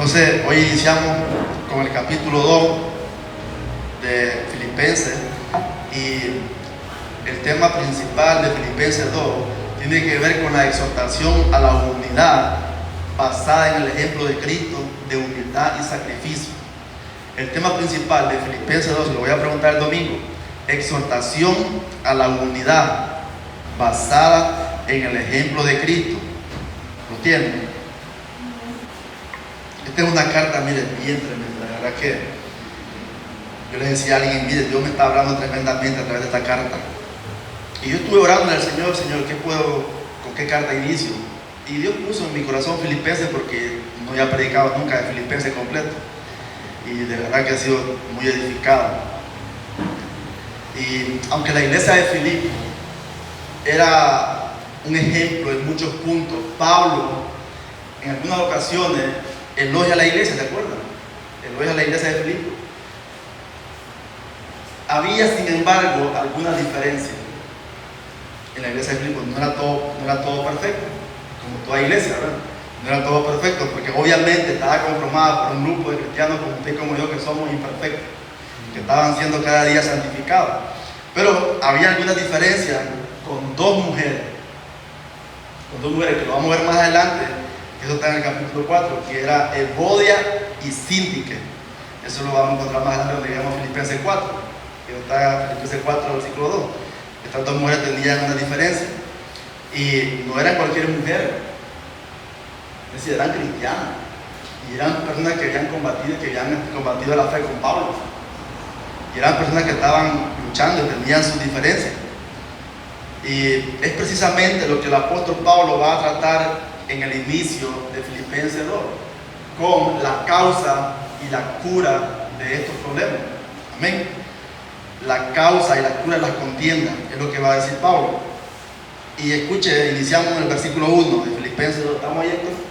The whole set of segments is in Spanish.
Entonces, hoy iniciamos con el capítulo 2 de Filipenses y el tema principal de Filipenses 2 tiene que ver con la exhortación a la unidad basada en el ejemplo de Cristo de humildad y sacrificio. El tema principal de Filipenses 2, se lo voy a preguntar el domingo: exhortación a la unidad basada en el ejemplo de Cristo. ¿Lo tienen? Esta es una carta, miren, bien tremenda. La verdad que yo les decía a alguien, miren, Dios me está hablando tremendamente a través de esta carta. Y yo estuve orando al Señor, ¿con qué carta inicio? Y Dios puso en mi corazón Filipenses, porque no había predicado nunca de Filipenses completo. Y de verdad que ha sido muy edificado. Y aunque la iglesia de Filipo era un ejemplo en muchos puntos, Pablo en algunas ocasiones elogia a la iglesia, ¿te acuerdas? Elogia a la iglesia de Filipo. Había, sin embargo, algunas diferencias en la iglesia de Filipo. No era todo perfecto, como toda iglesia, ¿verdad? No era todo perfecto, porque obviamente estaba conformada por un grupo de cristianos como usted y como yo, que somos imperfectos, que estaban siendo cada día santificados. Pero había algunas diferencias con dos mujeres, que lo vamos a ver más adelante. Eso está en el capítulo 4, que era Evodia y Síntique. Eso lo vamos a encontrar más adelante donde llegamos a Filipenses 4, que está en Filipenses 4, versículo 2. Estas dos mujeres tenían una diferencia, y no eran cualquier mujer, es decir, eran cristianas, y eran personas que habían combatido la fe con Pablo, y eran personas que estaban luchando y tenían sus diferencias. Y es precisamente lo que el apóstol Pablo va a tratar en el inicio de Filipenses 2, con la causa y la cura de estos problemas. Amén. La causa y la cura de las contiendas es lo que va a decir Pablo. Y escuche, iniciamos en el versículo 1 de Filipenses 2. ¿Estamos ahí entonces?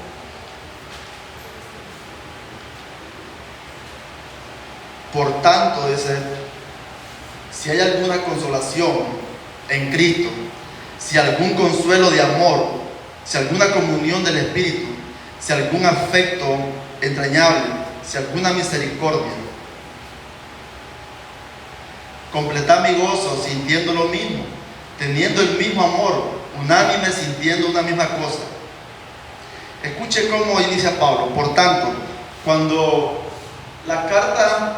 Por tanto, dice, si hay alguna consolación en Cristo, si algún consuelo de amor, si alguna comunión del Espíritu, si algún afecto entrañable, si alguna misericordia, completad mi gozo sintiendo lo mismo, teniendo el mismo amor, unánime, sintiendo una misma cosa. Escuche cómo inicia Pablo. Por tanto, cuando las cartas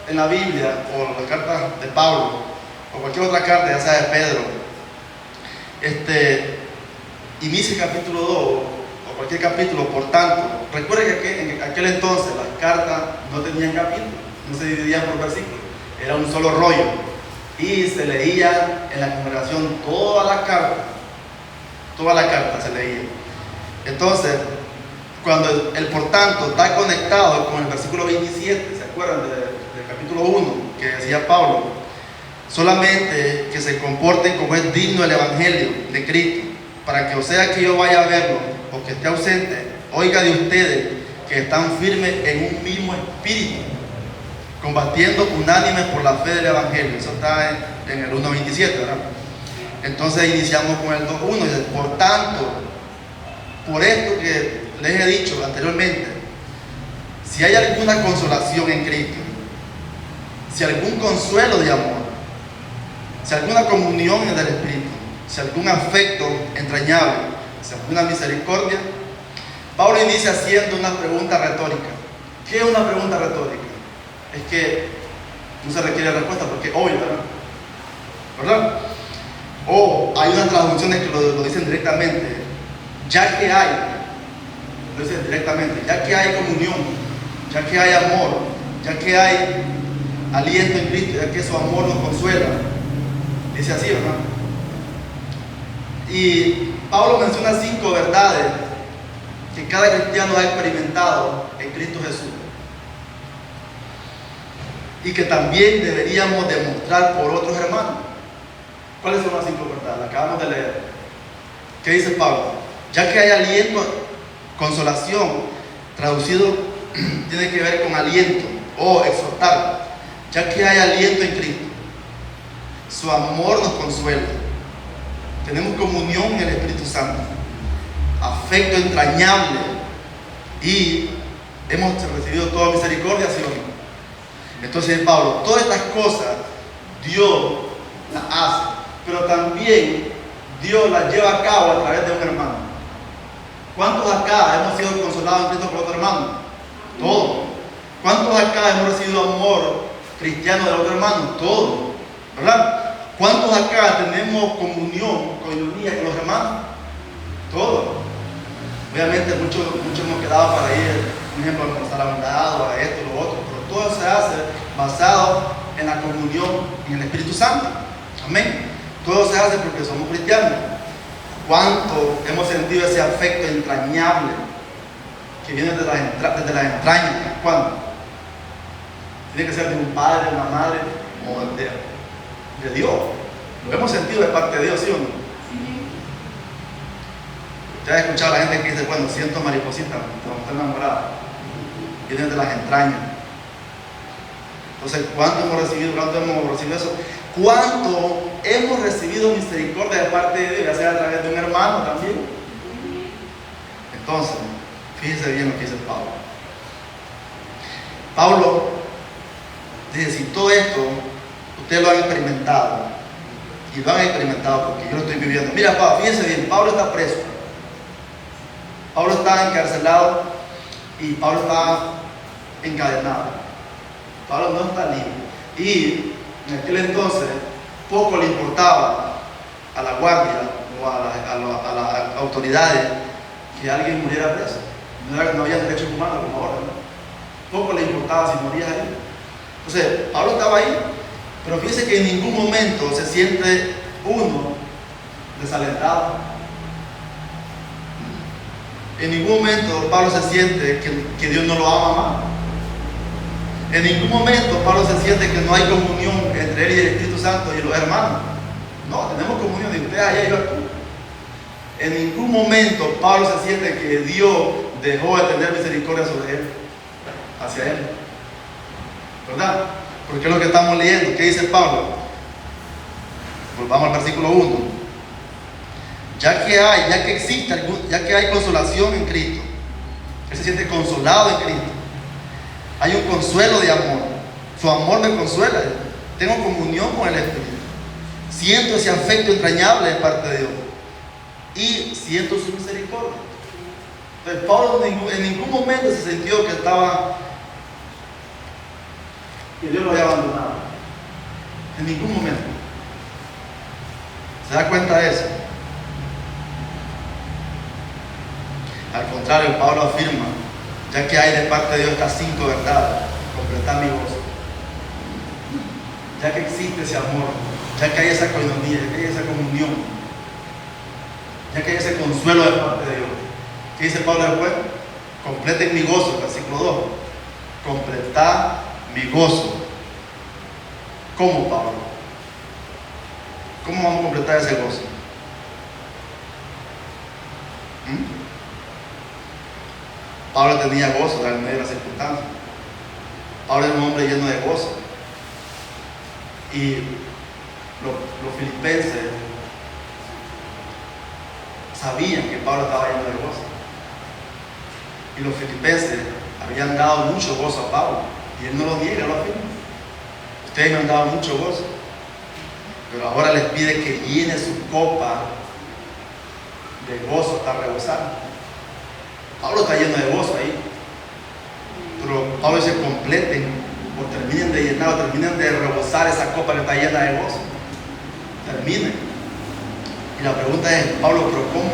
en la Biblia, o las cartas de Pablo, o cualquier otra carta, ya sea de Pedro, inicia el capítulo 2 o cualquier capítulo, por tanto, recuerde que en aquel entonces las cartas no tenían capítulos, no se dividían por versículos, era un solo rollo, y se leía en la congregación toda la carta se leía. Entonces, cuando el por tanto está conectado con el versículo 27, ¿se acuerdan del capítulo 1 que decía Pablo? Solamente que se comporten como es digno el evangelio de Cristo, para que, o sea que yo vaya a verlo o que esté ausente, oiga de ustedes que están firmes en un mismo espíritu, combatiendo unánime por la fe del evangelio. Eso está en el 1.27, ¿verdad? Entonces iniciamos con el 2.1. Dice, por tanto, por esto que les he dicho anteriormente, si hay alguna consolación en Cristo, si algún consuelo de amor, si alguna comunión del Espíritu, si algún afecto entrañable, si alguna misericordia. Pablo inicia haciendo una pregunta retórica. ¿Qué es una pregunta retórica? Es que no se requiere respuesta porque es obvio, ¿verdad? O hay unas traducciones que lo dicen directamente. Ya que hay, lo dicen directamente, ya que hay comunión, ya que hay amor, ya que hay aliento en Cristo, ya que su amor nos consuela. Dice así, ¿verdad? Y Pablo menciona 5 verdades que cada cristiano ha experimentado en Cristo Jesús y que también deberíamos demostrar por otros hermanos. ¿Cuáles son las 5 verdades? Las acabamos de leer. ¿Qué dice Pablo? Ya que hay aliento, consolación, traducido tiene que ver con aliento o exhortar. Ya que hay aliento en Cristo, su amor nos consuela, tenemos comunión en el Espíritu Santo, afecto entrañable y hemos recibido toda misericordia, ¿sí o no? Entonces Pablo, todas estas cosas Dios las hace, pero también Dios las lleva a cabo a través de un hermano. ¿Cuántos acá hemos sido consolados en Cristo por otro hermano? Todos. ¿Cuántos acá hemos recibido amor cristiano de otro hermano? Todos. ¿Verdad? ¿Cuántos acá tenemos comunión, coinonía con los hermanos? Todos. Obviamente muchos hemos quedado para ir, por ejemplo, a almorzar a un lado, a esto, lo otro, pero todo se hace basado en la comunión y en el Espíritu Santo. Amén. Todo se hace porque somos cristianos. ¿Cuánto hemos sentido ese afecto entrañable que viene desde las entrañas? ¿Cuándo? Tiene que ser de un padre, de una madre o de Dios. Lo hemos sentido de parte de Dios, ¿sí o no? Usted ha escuchado a la gente que dice, bueno, siento mariposita cuando estoy enamorada. Viene de las entrañas. Entonces, ¿cuánto hemos recibido? ¿Cuánto hemos recibido eso? ¿Cuánto hemos recibido misericordia de parte de Dios, ya sea a través de un hermano también? Entonces, fíjense bien lo que dice Pablo. Pablo dice, si todo esto ustedes lo han experimentado, y lo han experimentado porque yo lo estoy viviendo. Mira, Pablo, fíjense bien, Pablo está preso. Pablo está encarcelado y Pablo está encadenado. Pablo no está libre. Y en aquel entonces poco le importaba a la guardia o a las autoridades que alguien muriera preso. No había derechos humanos como ahora, ¿no? Poco le importaba si moría ahí. Entonces Pablo estaba ahí, pero fíjese que en ningún momento se siente uno desalentado. En ningún momento Pablo se siente que Dios no lo ama más. En ningún momento Pablo se siente que no hay comunión entre él y el Espíritu Santo y los hermanos. No, tenemos comunión de ustedes allá y yo aquí. En ningún momento Pablo se siente que Dios dejó de tener misericordia sobre él, hacia él. ¿Verdad? Porque es lo que estamos leyendo. ¿Qué dice Pablo? Volvamos al versículo 1. Ya que hay consolación en Cristo, él se siente consolado en Cristo. Hay un consuelo de amor. Su amor me consuela. Tengo comunión con el Espíritu. Siento ese afecto entrañable de parte de Dios. Y siento su misericordia. Entonces Pablo en ningún momento se sintió que Dios lo había abandonado. En ningún momento. ¿Se da cuenta de eso? Al contrario, Pablo afirma, ya que hay de parte de Dios estas 5 verdades, completar mi gozo. Ya que existe ese amor, ya que hay esa coinonía, ya que hay esa comunión, ya que hay ese consuelo de parte de Dios. ¿Qué dice Pablo después? Completen mi gozo, versículo 2. Completar mi gozo. ¿Cómo, Pablo? ¿Cómo vamos a completar ese gozo? Pablo tenía gozo en medio de las circunstancias. Pablo era un hombre lleno de gozo. Y los filipenses sabían que Pablo estaba lleno de gozo. Y los filipenses habían dado mucho gozo a Pablo. Y él no lo niega, lo afirma. Ustedes me han dado mucho gozo. Pero ahora les pide que llene su copa de gozo hasta rebosar. Pablo está lleno de gozo ahí. Pero Pablo dice: completen o terminen de llenar o terminen de rebosar esa copa que está llena de gozo. Terminen. Y la pregunta es: Pablo, ¿pero cómo?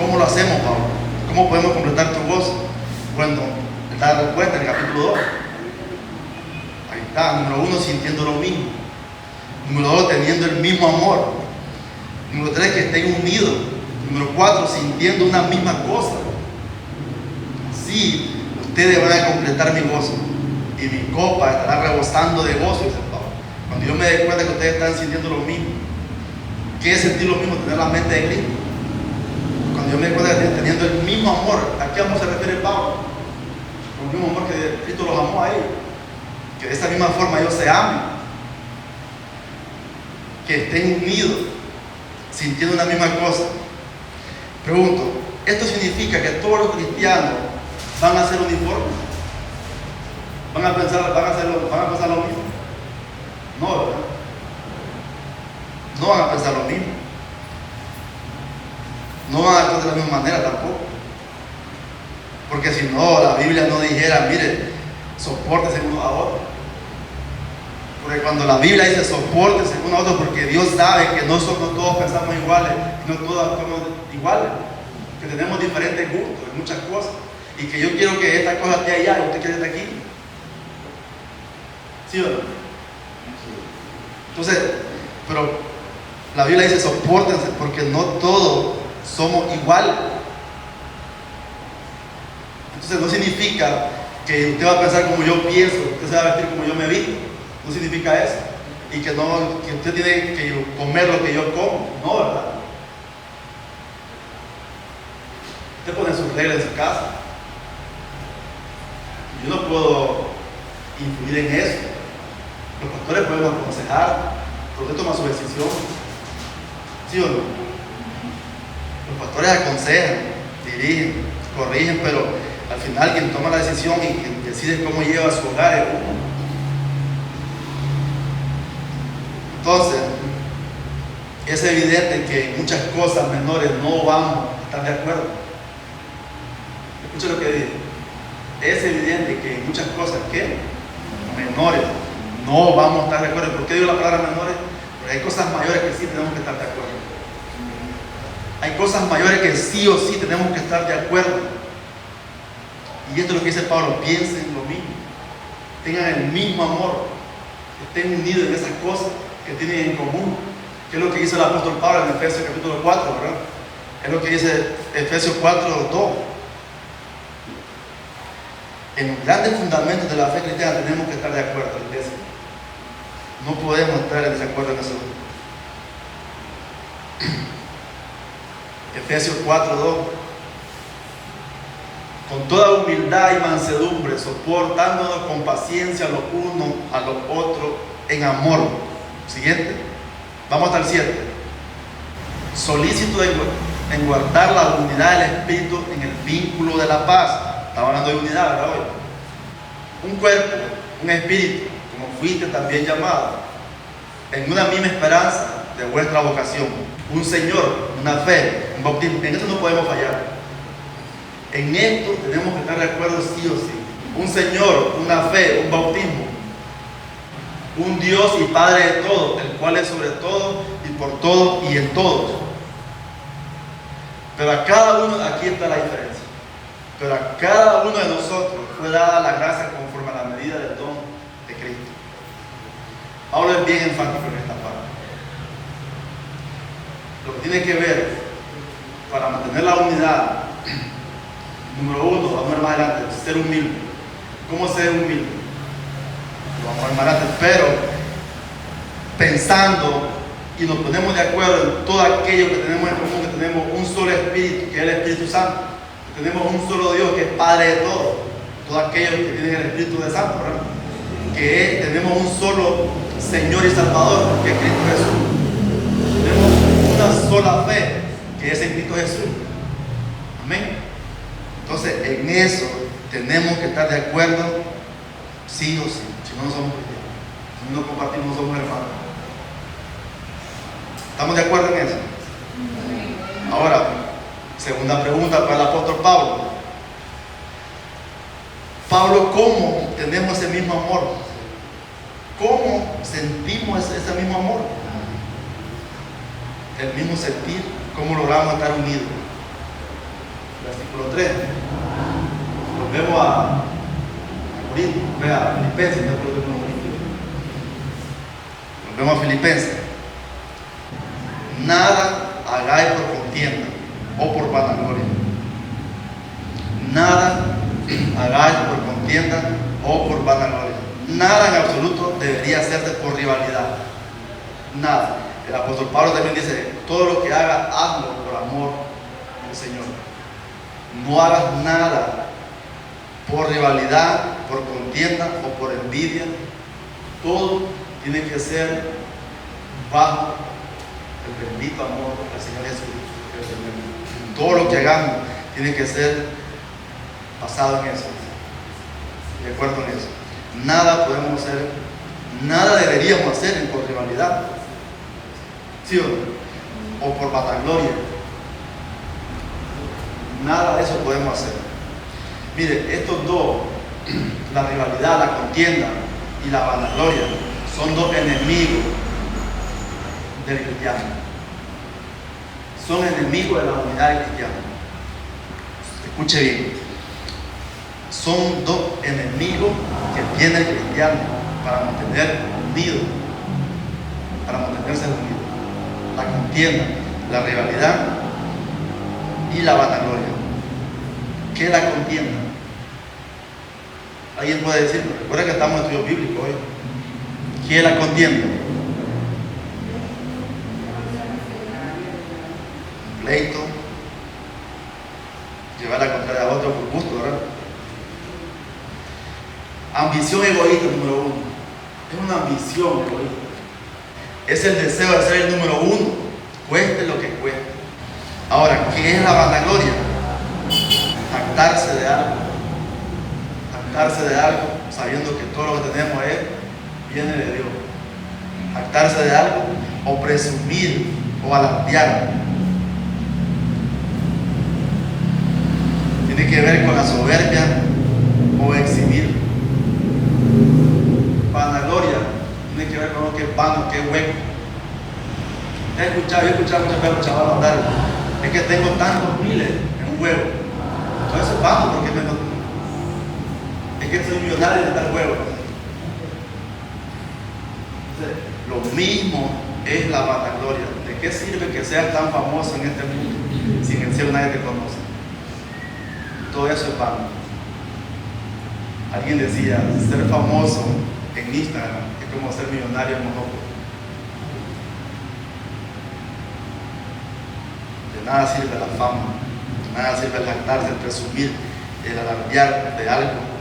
¿Cómo lo hacemos, Pablo? ¿Cómo podemos completar tu gozo? Bueno, él da la respuesta en el capítulo 2. Ahí está. Número 1, sintiendo lo mismo. Número 2, teniendo el mismo amor. Número 3, que estén unidos. Número 4, sintiendo una misma cosa. Así ustedes van a completar mi gozo y mi copa estará rebosando de gozo, dice Pablo. Cuando yo me dé cuenta que ustedes están sintiendo lo mismo. ¿Qué es sentir lo mismo? Tener la mente de Cristo. Cuando yo me dé cuenta que están teniendo el mismo amor. ¿A qué amor se refiere Pablo? Con el mismo amor que Cristo los amó a ellos. Que de esa misma forma ellos se amen. Que estén unidos, sintiendo una misma cosa. Pregunto, ¿esto significa que todos los cristianos van a ser uniformes? ¿Van a pensar lo mismo? No, ¿verdad? No van a pensar lo mismo. No van a actuar de la misma manera tampoco. Porque si no, la Biblia no dijera, mire, sopórtense unos a otros. Porque cuando la Biblia dice sopórtense unos a otros, porque Dios sabe que no todos pensamos iguales, no todos actuamos iguales, que tenemos diferentes gustos en muchas cosas, y que yo quiero que esta cosa esté allá y usted quiere estar aquí. ¿Sí o no? Entonces, pero la Biblia dice sopórtense porque no todos somos iguales. Entonces no significa que usted va a pensar como yo pienso, usted se va a vestir como yo me visto. No significa eso. Y que usted tiene que comer lo que yo como. No, ¿verdad? Usted pone sus reglas en su casa. Yo no puedo influir en eso. Los pastores pueden aconsejar, pero usted toma su decisión. ¿Sí o no? Los pastores aconsejan, dirigen, corrigen, pero al final quien toma la decisión y quien decide cómo lleva su hogar es uno. Entonces, es evidente que en muchas cosas menores no vamos a estar de acuerdo. Escucha lo que digo. Es evidente que en muchas cosas que menores no vamos a estar de acuerdo. ¿Por qué digo la palabra menores? Porque hay cosas mayores que sí tenemos que estar de acuerdo. Hay cosas mayores que sí o sí tenemos que estar de acuerdo. Y esto es lo que dice Pablo: piensen lo mismo, tengan el mismo amor, estén unidos en esas cosas que tienen en común, que es lo que dice el apóstol Pablo en Efesios capítulo 4, ¿verdad? Es lo que dice Efesios 4:2. En los grandes fundamentos de la fe cristiana tenemos que estar de acuerdo, iglesia. No podemos estar en desacuerdo en eso. Efesios 4:2. Con toda humildad y mansedumbre, soportándonos con paciencia los unos a los otros en amor. Siguiente. Vamos hasta el 7. Solícito en guardar la unidad del Espíritu en el vínculo de la paz. Estamos hablando de unidad, ¿verdad? Hoy. Un cuerpo, un espíritu, como fuiste también llamado, en una misma esperanza de vuestra vocación. Un Señor, una fe, un bautismo. En esto no podemos fallar. En esto tenemos que estar de acuerdo sí o sí. Un Señor, una fe, un bautismo. Un Dios y Padre de todo, el cual es sobre todo y por todo y en todos. Pero a cada uno, aquí está la diferencia. Pero a cada uno de nosotros fue dada la gracia conforme a la medida del don de Cristo. Pablo es bien enfático en esta parte. Lo que tiene que ver para mantener la unidad. Número 1, vamos a ver más adelante, ser humilde. ¿Cómo ser humilde? Lo vamos a ver más adelante, pero pensando y nos ponemos de acuerdo en todo aquello que tenemos en común, que tenemos un solo Espíritu, que es el Espíritu Santo, que tenemos un solo Dios, que es Padre de todos aquellos que tienen el Espíritu de Santo, ¿verdad? Que tenemos un solo Señor y Salvador, que es Cristo Jesús. Tenemos una sola fe, que es en Cristo Jesús. Amén. Entonces, en eso tenemos que estar de acuerdo, sí o sí. Si no, no somos cristianos. Si no compartimos, no somos hermanos. ¿Estamos de acuerdo en eso? Ahora, segunda pregunta para el apóstol Pablo. Pablo, ¿cómo tenemos ese mismo amor? ¿Cómo sentimos ese mismo amor? El mismo sentir. ¿Cómo logramos estar unidos? Versículo 3. Volvemos a Filipenses. Volvemos a Filipenses. Nada hagáis por contienda o por vanagloria. Nada hagáis por contienda o por vanagloria. Nada en absoluto debería hacerse por rivalidad. Nada. El apóstol Pablo también dice: todo lo que haga, hazlo por amor al Señor. No hagas nada por rivalidad, por contienda o por envidia. Todo tiene que ser bajo el bendito amor del Señor Jesucristo, que es el Todo lo que hagamos tiene que ser basado en eso, de acuerdo en eso. Nada podemos hacer, nada deberíamos hacer por rivalidad, ¿sí o no? O por vanagloria. Nada de eso podemos hacer. Mire, estos dos, la rivalidad, la contienda y la vanagloria, son dos enemigos del cristiano. Son enemigos de la unidad del cristiano. Escuche bien. Son dos enemigos que tiene el cristiano para mantener unido, para mantenerse unido. La contienda, la rivalidad y la vanagloria. ¿Qué es la contienda? Alguien puede decir, recuerda que estamos en estudio bíblico hoy. ¿Qué es la contienda? Un pleito, llevar la contraria a otro por gusto, ¿verdad? Ambición egoísta número uno. Es una ambición egoísta. Es el deseo de ser el número uno, cueste lo que cueste. Ahora, ¿qué es la vanagloria? Jactarse de algo. Jactarse de algo, sabiendo que todo lo que tenemos viene de Dios. Jactarse de algo, o presumir, o alardear. Tiene que ver con la soberbia o exhibir. Vanagloria tiene que ver con lo que es vano, que es hueco. Yo he escuchado muchas veces a los chavales hablar, es que tengo tantos miles en un huevo. Entonces es vano porque es que soy millonario de tal huevo. Entonces, lo mismo es la vanagloria. ¿De qué sirve que seas tan famoso en este mundo si en el cielo nadie te conoce? Todo eso es vano. Alguien decía, ser famoso en Instagram es como ser millonario en Monopoly. De nada sirve la fama, de nada sirve el jactarse, el presumir, el alardear de algo.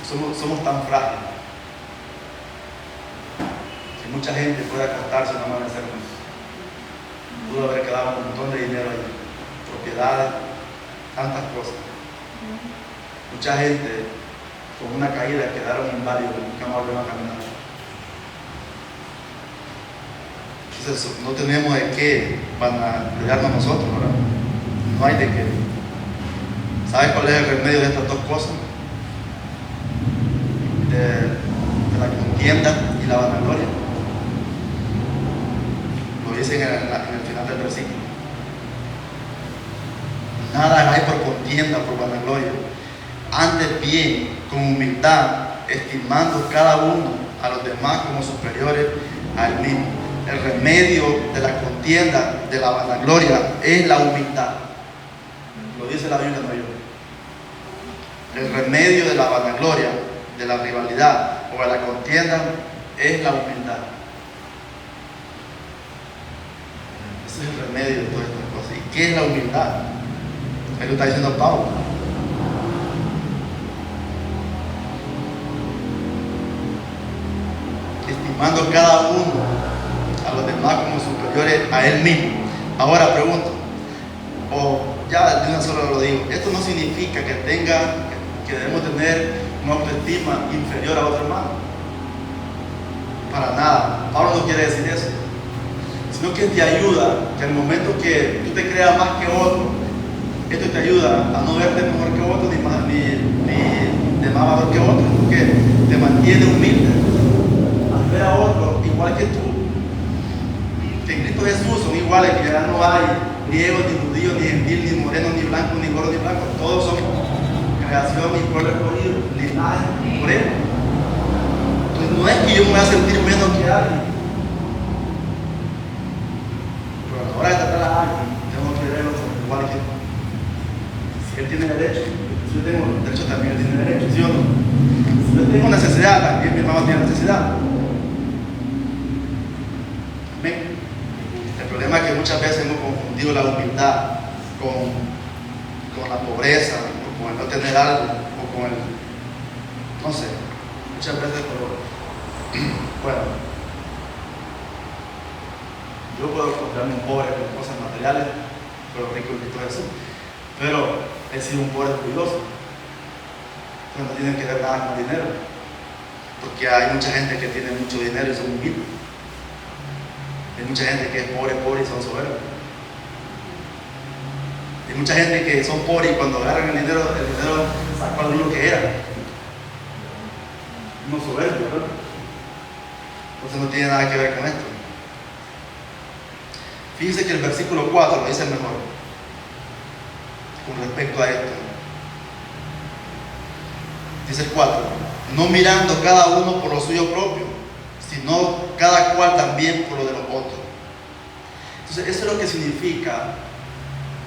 Somos tan frágiles que mucha gente puede acostarse y no amanecer más. Pudo haber quedado un montón de dinero ahí, propiedades, tantas cosas. Mucha gente con una caída quedaron inválidos, nunca más volvieron a caminar. Entonces no tenemos de qué vanagloriarnos nosotros, ¿verdad? No hay de qué. ¿Sabes cuál es el remedio de estas dos cosas? De la contienda y la vanagloria. Lo dicen en el final del versículo. Nada hay por contienda, por vanagloria. Antes bien, con humildad, estimando cada uno a los demás como superiores a él mismo. El remedio de la contienda, de la vanagloria, es la humildad. Lo dice la Biblia, no yo. El remedio de la vanagloria, de la rivalidad o de la contienda es la humildad. Ese es el remedio de todas estas cosas. ¿Y qué es la humildad? Ahí lo está diciendo Pablo. Estimando cada uno a los demás como superiores a él mismo. Ahora pregunto, ya de una sola lo digo, esto no significa que debemos tener una autoestima inferior a otro hermano. Para nada. Pablo no quiere decir eso, sino que te ayuda, que al momento que tú te creas más que otro, esto te ayuda a no verte mejor que otro ni de más valor que otro, porque te mantiene humilde al ver a otro igual que tú. Que en Cristo Jesús son iguales, que ya no hay griego, ni judío, ni gentil, ni moreno, ni blanco, ni gordo, ni blanco. Todos son creación y pueblo escogido, linaje por él. Entonces no es que yo me voy a sentir menos que alguien, pero a la hora de tratar a alguien tengo que verlo igual que tú. Si él tiene derecho, si yo tengo derecho, también él tiene derecho, ¿sí o no? Si yo tengo necesidad, también mi hermano tiene necesidad. Amén. El problema es que muchas veces hemos confundido la humildad con la pobreza, o con el no tener algo, o con el, no sé, muchas veces, pero bueno, Yo puedo comprarme un pobre con cosas materiales, pero rico en Cristo Jesús. Pero he sido un pobre orgulloso. Entonces no tiene que ver nada con dinero. Porque hay mucha gente que tiene mucho dinero y son humildes. Hay mucha gente que es pobre y son soberbios. Hay mucha gente que son pobres y cuando agarran el dinero sacó al lo que era. No soberbio, ¿verdad? Entonces no tiene nada que ver con esto. Fíjense que el versículo 4 lo dice mejor con respecto a esto. Dice el 4: no mirando cada uno por lo suyo propio, sino cada cual también por lo de los otros. Entonces eso es lo que significa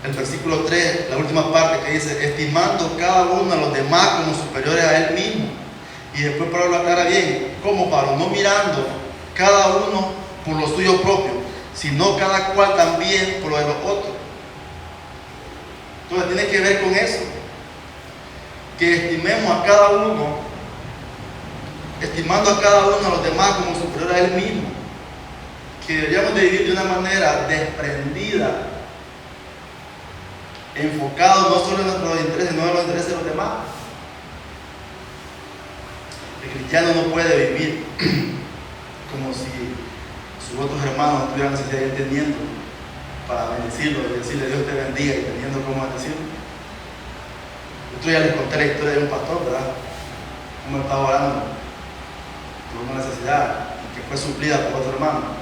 el versículo 3, la última parte que dice: estimando cada uno a los demás como superiores a él mismo. Y después Pablo lo aclara bien. ¿Cómo, Pablo? No mirando cada uno por lo suyo propio, sino cada cual también por lo de los otros. Entonces tiene que ver con eso, que estimemos a cada uno, estimando a cada uno a los demás como superior a él mismo, que deberíamos de vivir de una manera desprendida, enfocado no solo en nuestros intereses, sino en los intereses de los demás. El cristiano no puede vivir como si sus otros hermanos no tuvieran necesidad de ir teniendo para bendecirlo y decirle Dios te bendiga y teniendo cómo bendecirlo. Yo ya les conté la historia de un pastor, ¿verdad? Cómo estaba orando por una necesidad que fue suplida por otro hermano.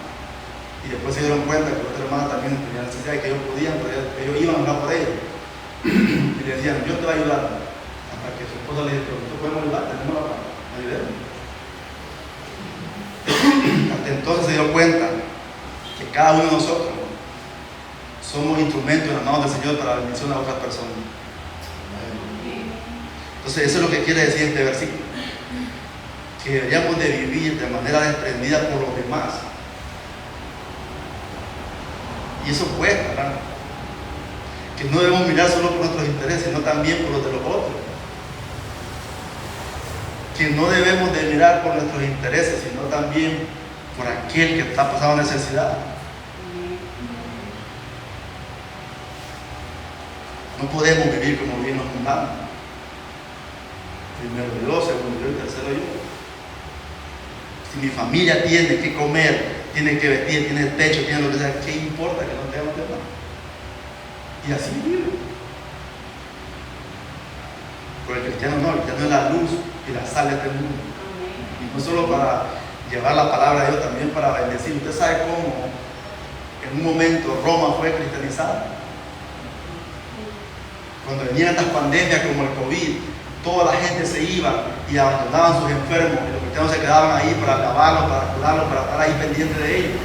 Y después se dieron cuenta que otro hermano también tenía necesidad y que ellos podían, pero ellos iban a orar por ellos. Y le decían, Dios te va a ayudar. Hasta que su esposa le dijo, nosotros podemos ayudar, tenemos la paz, ayudemos. Hasta entonces se dio cuenta que cada uno de nosotros somos instrumentos en las manos del Señor para la bendición a otras personas. Entonces eso es lo que quiere decir este versículo, que deberíamos de vivir de manera desprendida por los demás. Y eso cuesta, ¿verdad? Que no debemos mirar solo por nuestros intereses, sino también por los de los otros. Que no debemos de mirar por nuestros intereses, sino también por aquel que está pasando necesidad. No podemos vivir como viven los mundanos. Primero yo, segundo yo y tercero yo. Si mi familia tiene que comer, tiene que vestir, tiene techo, tiene lo que sea, ¿qué importa que no tengamos nada? Y así vive. Pero el cristiano no, el cristiano es la luz y la sal de este mundo. Y no solo para llevar la palabra de Dios, también para bendecir. Usted sabe cómo en un momento Roma fue cristianizada. Cuando venían estas pandemias como el COVID, toda la gente se iba y abandonaban sus enfermos y los cristianos se quedaban ahí para lavarlos, para curarlos, para estar ahí pendientes de ellos.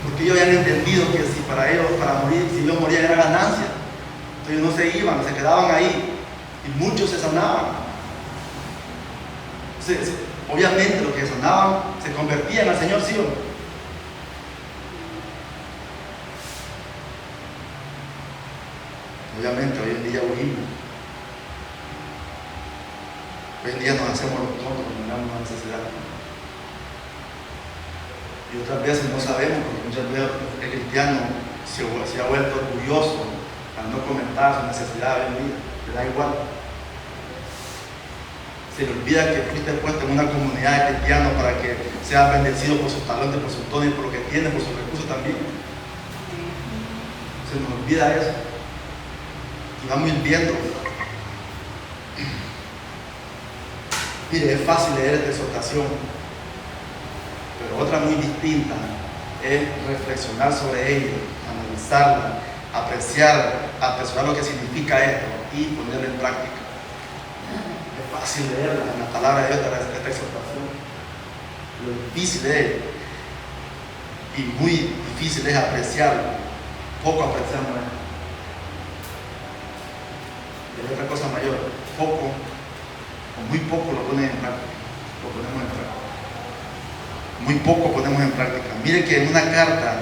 Porque ellos habían entendido que si para ellos, para morir, si ellos morían era ganancia. Entonces no se iban, se quedaban ahí y muchos se sanaban. Entonces, obviamente los que se sanaban se convertían al Señor, ¿sí o no? Obviamente hoy en día huimos. Hoy en día nos hacemos los tontos cuando tenemos una necesidad. Y otras veces no sabemos, porque muchas veces el cristiano se ha vuelto orgulloso al no comentar su necesidad hoy en día. Le da igual. Se le olvida que fuiste puesto en una comunidad de cristianos para que sea bendecido por sus talentos, por sus dones, por lo que tiene, por sus recursos también. Se nos olvida eso. Y vamos ir viendo. Mire, es fácil leer esta exhortación, pero otra muy distinta es reflexionar sobre ella, analizarla, apreciar lo que significa esto y ponerla en práctica. Es fácil leerla en la palabra de Dios, esta exhortación. Lo difícil es, y muy difícil es apreciarla. Poco apreciamos esto. Y hay otra cosa mayor, poco o muy poco lo ponen en práctica. Lo ponemos en práctica. Muy poco ponemos en práctica. Miren que en una carta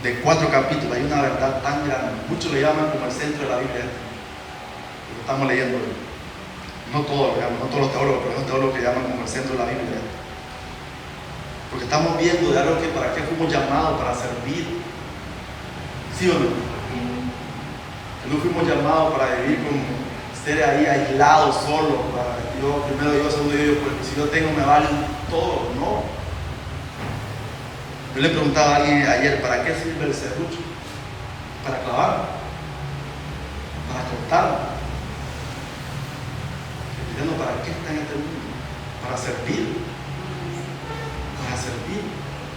de 4 capítulos hay una verdad tan grande. Muchos le llaman como el centro de la Biblia. Lo estamos leyendo hoy. No todos lo llaman, no todos los teólogos, pero hay teólogos que llaman como el centro de la Biblia. Porque estamos viendo de algo que para qué fuimos llamados, para servir. ¿Sí o no? No fuimos llamados para vivir como ser ahí aislados, solos. Primero yo, segundo yo, porque si yo tengo me vale todo. No. Yo le preguntaba a alguien ayer, ¿para qué sirve el serrucho? Para clavar, para cortar. Entendiendo para qué está en este mundo. Para servir.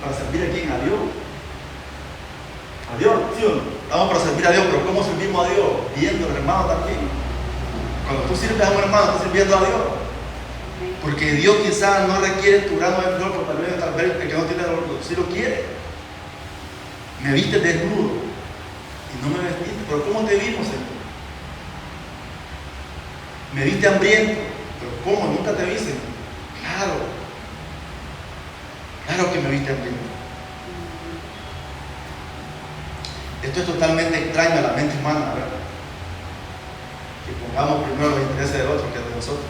Para servir a quién, a Dios. A Dios, ¿sí o no? Estamos para servir a Dios, pero ¿cómo servimos a Dios? Viendo al hermano también. Cuando tú sirves a un hermano, estás sirviendo a Dios. Porque Dios quizás no requiere tu grano de flor, pero tal vez el que no tiene dolor, sí lo quiere. Me viste desnudo y no me vestiste, pero ¿cómo te vimos, Señor? Me viste hambriento, pero ¿cómo? Nunca te vi, Señor. Claro que me viste hambriento. Esto es totalmente extraño a la mente humana, ¿verdad? Que pongamos primero los intereses del otro que de nosotros.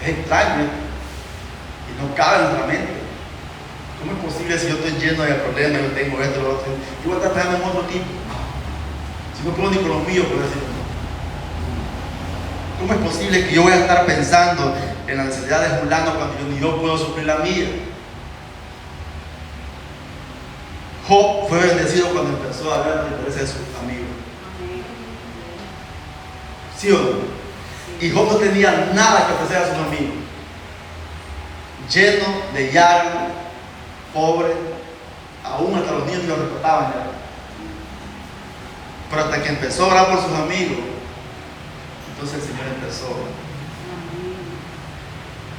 Es extraño y no cabe en nuestra mente. ¿Cómo es posible si yo estoy lleno de problemas, yo tengo esto, lo otro? Yo voy a estar pensando en otro tipo. Si no puedo ni con los míos, puedo decir. ¿Cómo es posible que yo voy a estar pensando en la necesidad de fulano cuando yo ni yo puedo suplir la mía? Job fue bendecido cuando empezó a ver los intereses de sus amigos. ¿Sí o no? Y Job no tenía nada que ofrecer a sus amigos. Lleno de llagas, pobre, aún hasta los niños ni lo respetaban ya. Pero hasta que empezó a orar por sus amigos, entonces el Señor empezó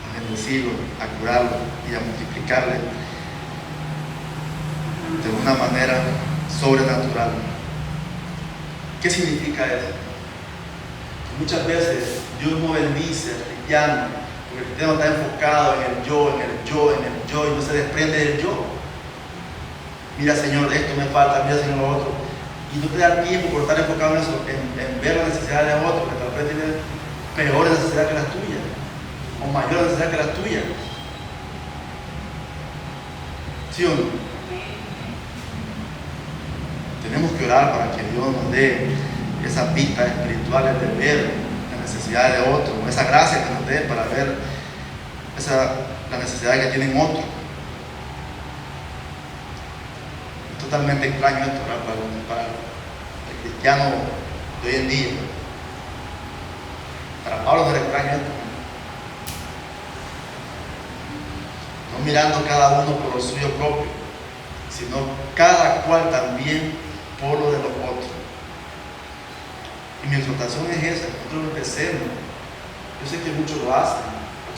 a bendecirlo, a curarlo y a multiplicarle de una manera sobrenatural. ¿Qué significa eso? Muchas veces Dios no bendice al cristiano porque el cristiano está enfocado en el yo, y no se desprende del yo. Mira, Señor, esto me falta, mira, Señor, lo otro. Y no te da tiempo por estar enfocado en eso, en ver las necesidades de otros, que tal vez tienen peores necesidades que las tuyas, o mayores necesidades que las tuyas. ¿Sí o no? Tenemos que orar para que Dios nos dé esas vistas espirituales de ver las necesidades de otros, esa gracia que nos dé para ver las necesidades que tienen otros. Es totalmente extraño esto, ¿verdad? Para el cristiano de hoy en día. Para Pablo no era extraño esto. No mirando cada uno por lo suyo propio, sino cada cual también por lo de los otros. Y mi exhortación es esa, que nosotros empecemos. Yo sé que muchos lo hacen,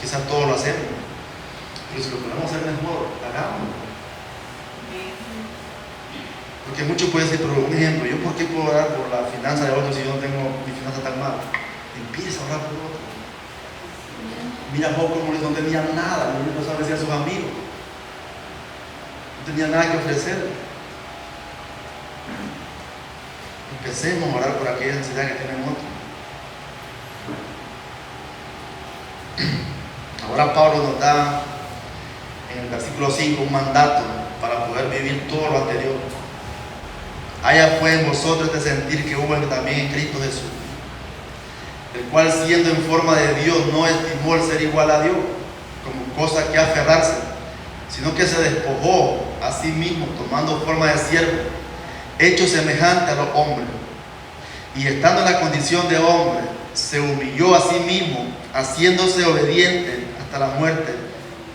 quizás todos lo hacemos, pero si lo podemos hacer mejor, hagámoslo. Porque muchos pueden decir, pero un ejemplo, ¿yo por qué puedo orar por la finanza de otros si yo no tengo mi finanza tan mala? Empieza a orar por otros. Mira Job como no tenía nada, no empezó a decir a sus amigos, no tenía nada que ofrecer. Empecemos a orar por aquella necesidad que tienen otros. Ahora Pablo nos da en el versículo 5 un mandato para poder vivir todo lo anterior. Haya pues en vosotros este sentir que hubo también en Cristo Jesús, el cual siendo en forma de Dios no estimó el ser igual a Dios como cosa que aferrarse, sino que se despojó a sí mismo tomando forma de siervo, hecho semejante a los hombres, y estando en la condición de hombre se humilló a sí mismo, haciéndose obediente hasta la muerte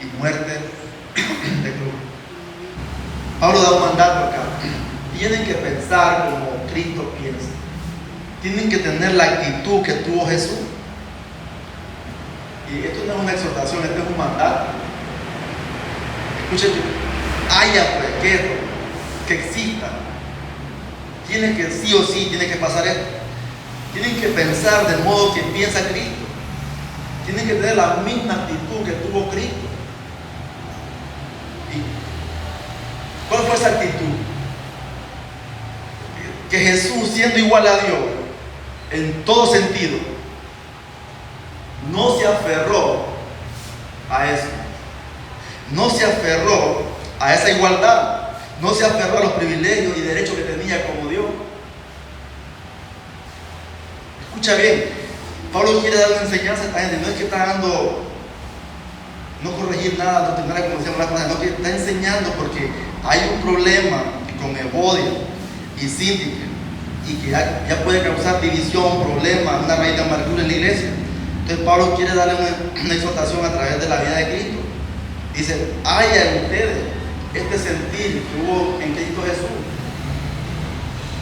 y muerte de cruz. Pablo da un mandato acá. Tienen que pensar como Cristo piensa. Tienen que tener la actitud que tuvo Jesús. Y esto no es una exhortación, esto es un mandato. Escuchen, haya pues que exista. Tiene que sí o sí, tiene que pasar esto. Tienen que pensar del modo que piensa Cristo. Tienen que tener la misma actitud que tuvo Cristo. ¿Y cuál fue esa actitud? Que Jesús, siendo igual a Dios en todo sentido, no se aferró a eso. No se aferró a esa igualdad. No se aferró a los privilegios y derechos que tenía como Dios. Escucha bien, Pablo quiere dar una enseñanza a esta gente. No es que está dando, no corregir nada doctrinaria como decíamos la semana, no, que está enseñando porque hay un problema con Evodia y Síntique y que ya puede causar división, problema, una raíz de amargura en la iglesia. Entonces Pablo quiere darle una exhortación a través de la vida de Cristo. Dice, haya en ustedes este sentir que hubo en Cristo Jesús,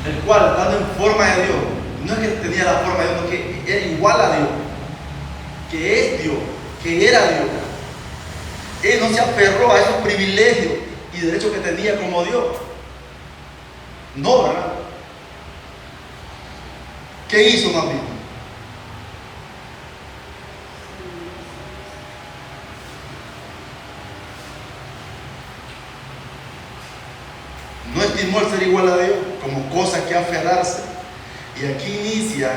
el cual, estando en forma de Dios, no es que tenía la forma de Dios, sino que era igual a Dios, que es Dios, que era Dios. Él no se aferró a esos privilegios y derechos que tenía como Dios. No, ¿verdad? ¿Qué hizo más bien? No estimó el ser igual a Dios como cosa que aferrarse. Y aquí inicia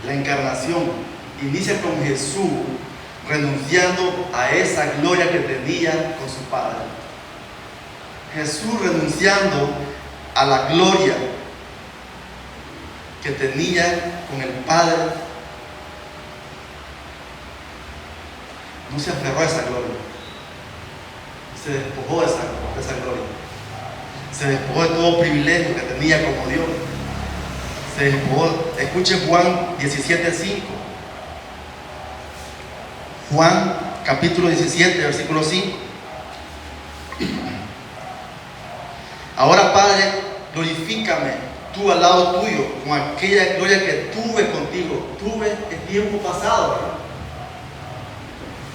la encarnación. Inicia con Jesús renunciando a esa gloria que tenía con su Padre. Jesús renunciando a la gloria que tenía con el Padre. No se aferró a esa gloria. Se despojó de esa gloria. Se despojó de todo privilegio que tenía como Dios. Se despojó. Escuche Juan 17:5. Juan capítulo 17, versículo 5. Ahora, Padre, glorifícame tú al lado tuyo con aquella gloria que tuve contigo. Tuve el tiempo pasado, ¿verdad?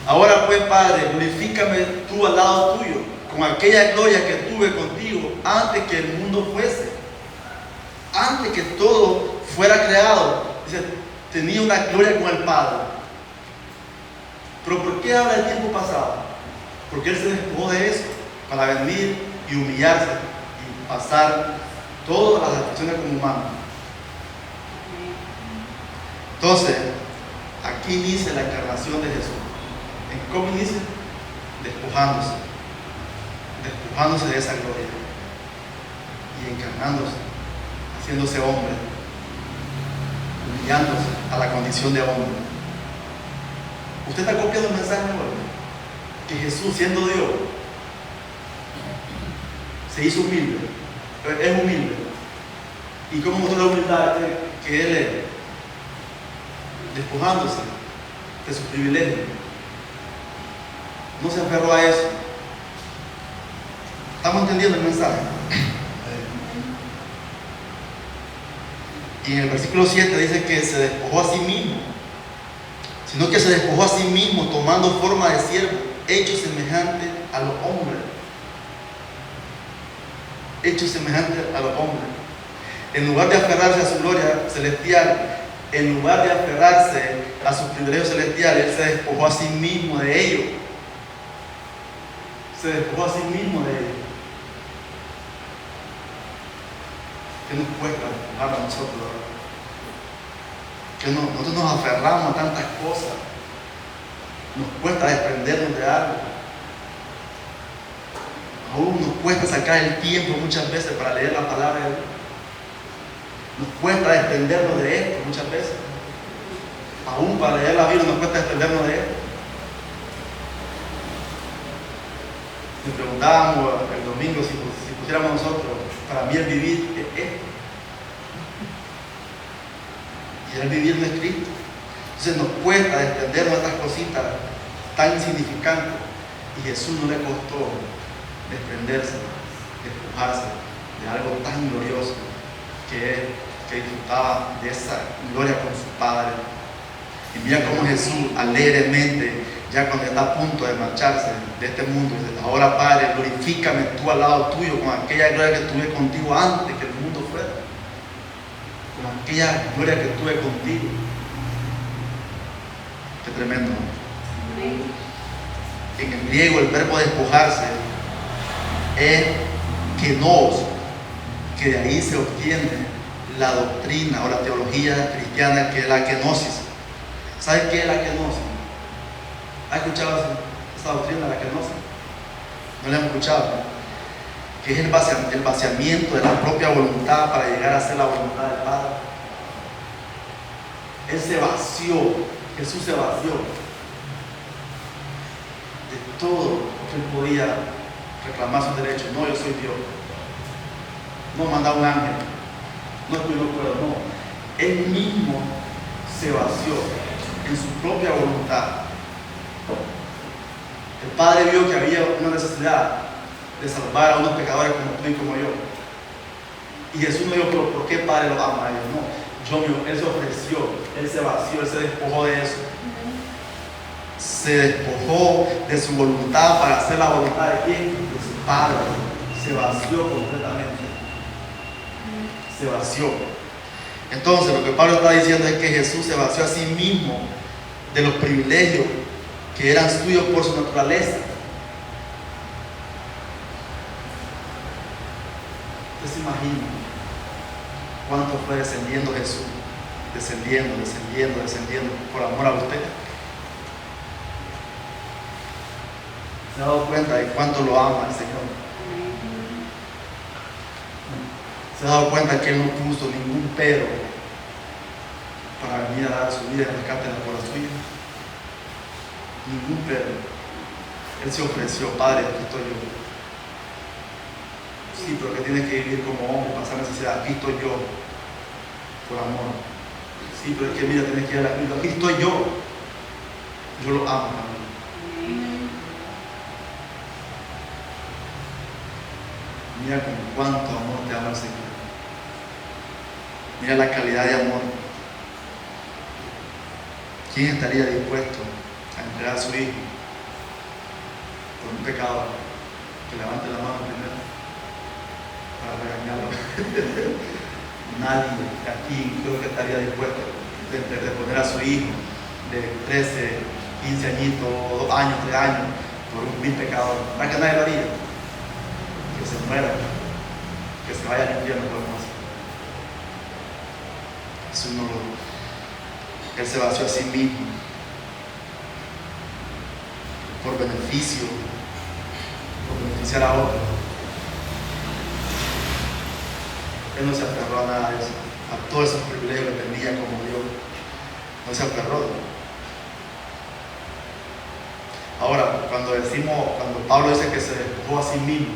Ahora pues, Padre, glorifícame tú al lado tuyo con aquella gloria que tuve contigo antes que el mundo fuese, antes que todo fuera creado. Dice, tenía una gloria con el Padre. Pero ¿por qué habla del tiempo pasado? Porque Él se despojó de eso para venir y humillarse y pasar todas las aflicciones como humano. Entonces, aquí inicia la encarnación de Jesús. ¿En cómo inicia? Despojándose de esa gloria y encarnándose, haciéndose hombre, humillándose a la condición de hombre. ¿Usted está copiando el mensaje hoy? Que Jesús, siendo Dios, se hizo humilde, es humilde. ¿Y cómo mostró la humildad que Él es? Despojándose de sus privilegios. No se aferró a eso. ¿Estamos entendiendo el mensaje? Y en el versículo 7 dice que se despojó a sí mismo, sino que se despojó a sí mismo tomando forma de siervo, hecho semejante a los hombres. Hecho semejante a los hombres. En lugar de aferrarse a su gloria celestial, en lugar de aferrarse a sus privilegios celestiales, Él se despojó a sí mismo de ellos. Se despojó a sí mismo de ellos. ¿Qué nos cuesta despojar a nosotros? Que nosotros nos aferramos a tantas cosas. Nos cuesta desprendernos de algo. Aún nos cuesta sacar el tiempo muchas veces para leer la palabra de Dios. Nos cuesta desprendernos de esto muchas veces. Aún para leer la Biblia nos cuesta desprendernos de esto. Nos preguntábamos el domingo si pusiéramos nosotros, para mí el vivir es esto. Y el vivir no es Cristo. Entonces nos cuesta desprendernos de estas cositas tan insignificantes. Y Jesús no le costó desprenderse, despojarse de algo tan glorioso que disfrutaba de esa gloria con su Padre. Y mira cómo Jesús alegremente, ya cuando está a punto de marcharse de este mundo, dice, ahora Padre, glorifícame tú al lado tuyo con aquella gloria que tuve contigo antes que el mundo fuera, con aquella gloria que tuve contigo. Qué tremendo, ¿no? En el griego el verbo despojarse es kenos, que de ahí se obtiene la doctrina o la teología cristiana, que es la kenosis. ¿Sabe qué es la kenosis? ¿Ha escuchado esa doctrina, la kenosis? ¿No la hemos escuchado? que es el vaciamiento de la propia voluntad para llegar a ser la voluntad del Padre. Él se vació, Jesús se vació de todo lo que él podía reclamar sus derechos. No, yo soy Dios. No manda un ángel. No, yo no puedo, no. Él mismo se vació en su propia voluntad. El Padre vio que había una necesidad de salvar a unos pecadores como tú y como yo. Y Jesús no dijo, pero ¿por qué Padre los ama a ellos? No, Él se ofreció, Él se vació, Él se despojó de eso. Se despojó de su voluntad para hacer la voluntad de quién? De su Padre. Se vació completamente. Se vació. Entonces lo que Pablo está diciendo es que Jesús se vació a sí mismo de los privilegios que eran suyos por su naturaleza. ¿Usted se imagina cuánto fue descendiendo Jesús? Descendiendo por amor a usted. ¿Se ha dado cuenta de cuánto lo ama el Señor? ¿Se ha dado cuenta que Él no puso ningún pero para venir a dar su vida y rescársela por la suya? Ningún pero. Él se ofreció, Padre, aquí estoy yo. Sí, pero que tienes que vivir como hombre, pasar necesidad. Aquí estoy yo, por amor. Sí, pero es que mira, tienes que ir a la cruz. Aquí estoy yo. Yo lo amo también. Mira con cuánto amor te ama el Señor. Mira la calidad de amor. ¿Quién estaría dispuesto a entregar a su hijo por un pecador? Que levante la mano primero para regañarlo. Nadie aquí creo que estaría dispuesto de poner a su hijo de 13, 15 añitos, 2 años, 3 años por un vil pecador. ¿Para que nadie lo haría? Que se muera, que se vaya al infierno por más. Jesús no lo. Él se vació a sí mismo por beneficio, por beneficiar a otros. Él no se aferró a nada de eso, a todos esos privilegios que tenía como Dios. No se aferró. Ahora, cuando Pablo dice que se despojó a sí mismo,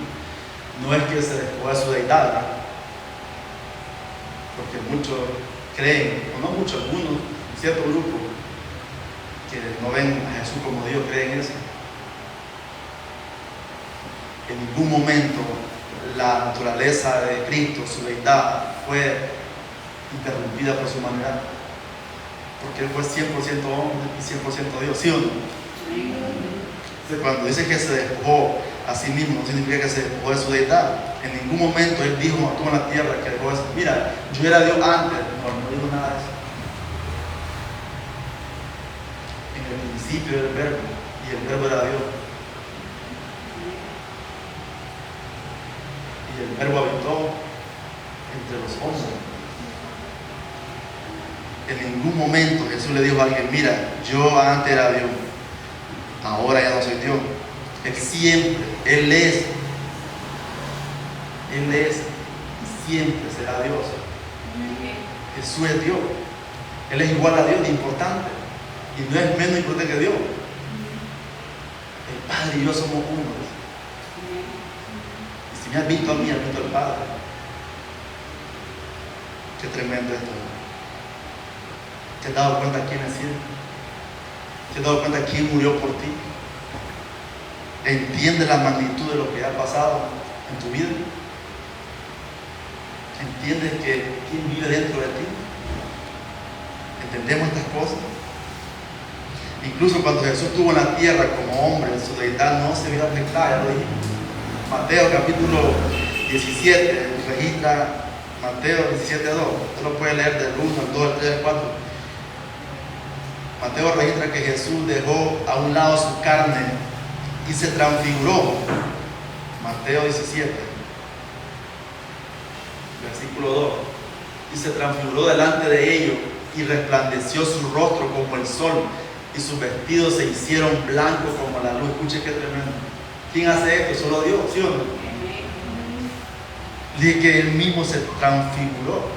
no es que se despojó de su deidad, ¿no? Porque muchos creen, o no muchos, algunos, cierto grupo que no ven a Jesús como Dios, creen eso. En ningún momento la naturaleza de Cristo, su deidad, fue interrumpida por su humanidad, porque Él fue 100% hombre y 100% Dios, ¿sí o no? Entonces, cuando dice que se despojó a sí mismo, no significa que se despojó de su deidad. En ningún momento Él dijo, cuando estuvo en la tierra, que dejó eso. Mira, yo era Dios antes. No dijo nada de eso. En el principio era el verbo, y el verbo era Dios. Y el verbo habitó entre los hombres. En ningún momento Jesús le dijo a alguien, mira, yo antes era Dios, ahora ya no soy Dios. Él siempre, Él es y siempre será Dios. Jesús es Dios. Él es igual a Dios de importante y no es menos importante que Dios. El Padre y yo somos uno. Y si me has visto a mí, has visto al Padre. Qué tremendo esto. ¿Te has dado cuenta quién es Él? ¿Te has dado cuenta quién murió por ti? ¿Entiendes la magnitud de lo que ha pasado en tu vida? ¿Entiendes que quién vive dentro de ti? ¿Entendemos estas cosas? Incluso cuando Jesús estuvo en la tierra como hombre, su deidad no se vio afectada, ya lo dijimos. Mateo capítulo 17 registra, Mateo 17:2, usted lo puede leer del 1 al 2, al 3, al 4. Mateo registra que Jesús dejó a un lado su carne y se transfiguró. Mateo 17, versículo 2. Y se transfiguró delante de ellos y resplandeció su rostro como el sol y sus vestidos se hicieron blancos como la luz. Escuche qué tremendo. ¿Quién hace esto? Solo Dios, ¿sí o no? Dije que Él mismo se transfiguró.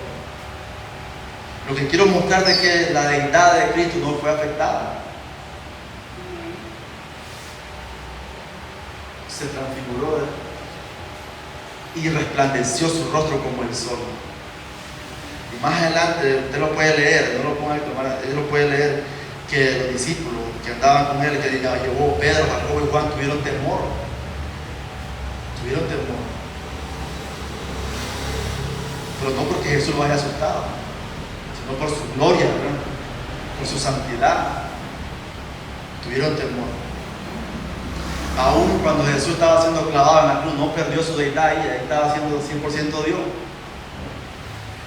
Lo que quiero mostrar es que la deidad de Cristo no fue afectada. Se transfiguró y resplandeció su rostro como el sol. Y más adelante, usted lo puede leer, no lo ponga a tomar, usted lo puede leer, que los discípulos que andaban con él, que llevó Pedro, Jacobo y Juan, tuvieron temor. Tuvieron temor. Pero no porque Jesús los haya asustado, sino por su gloria, ¿verdad? Por su santidad. Tuvieron temor. Aún cuando Jesús estaba siendo clavado en la cruz, no perdió su deidad y ahí estaba siendo 100% Dios.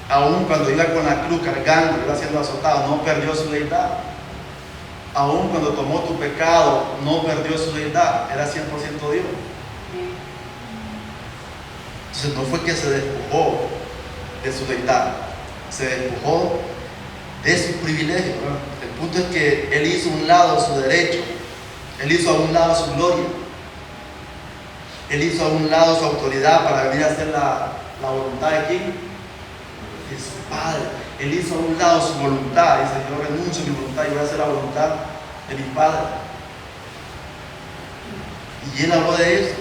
Aún cuando iba con la cruz cargando, iba siendo azotado, no perdió su deidad. Aún cuando tomó tu pecado, no perdió su deidad, era 100% Dios. Entonces no fue que se despojó de su deidad, se despojó de su privilegio, ¿verdad? El punto es que Él hizo a un lado su derecho, Él hizo a un lado su gloria, Él hizo a un lado su autoridad para venir a hacer la voluntad de ¿quién? De su Padre. Él hizo a un lado su voluntad, dice: yo renuncio a mi voluntad y voy a hacer la voluntad de mi Padre. Y Él habló de eso,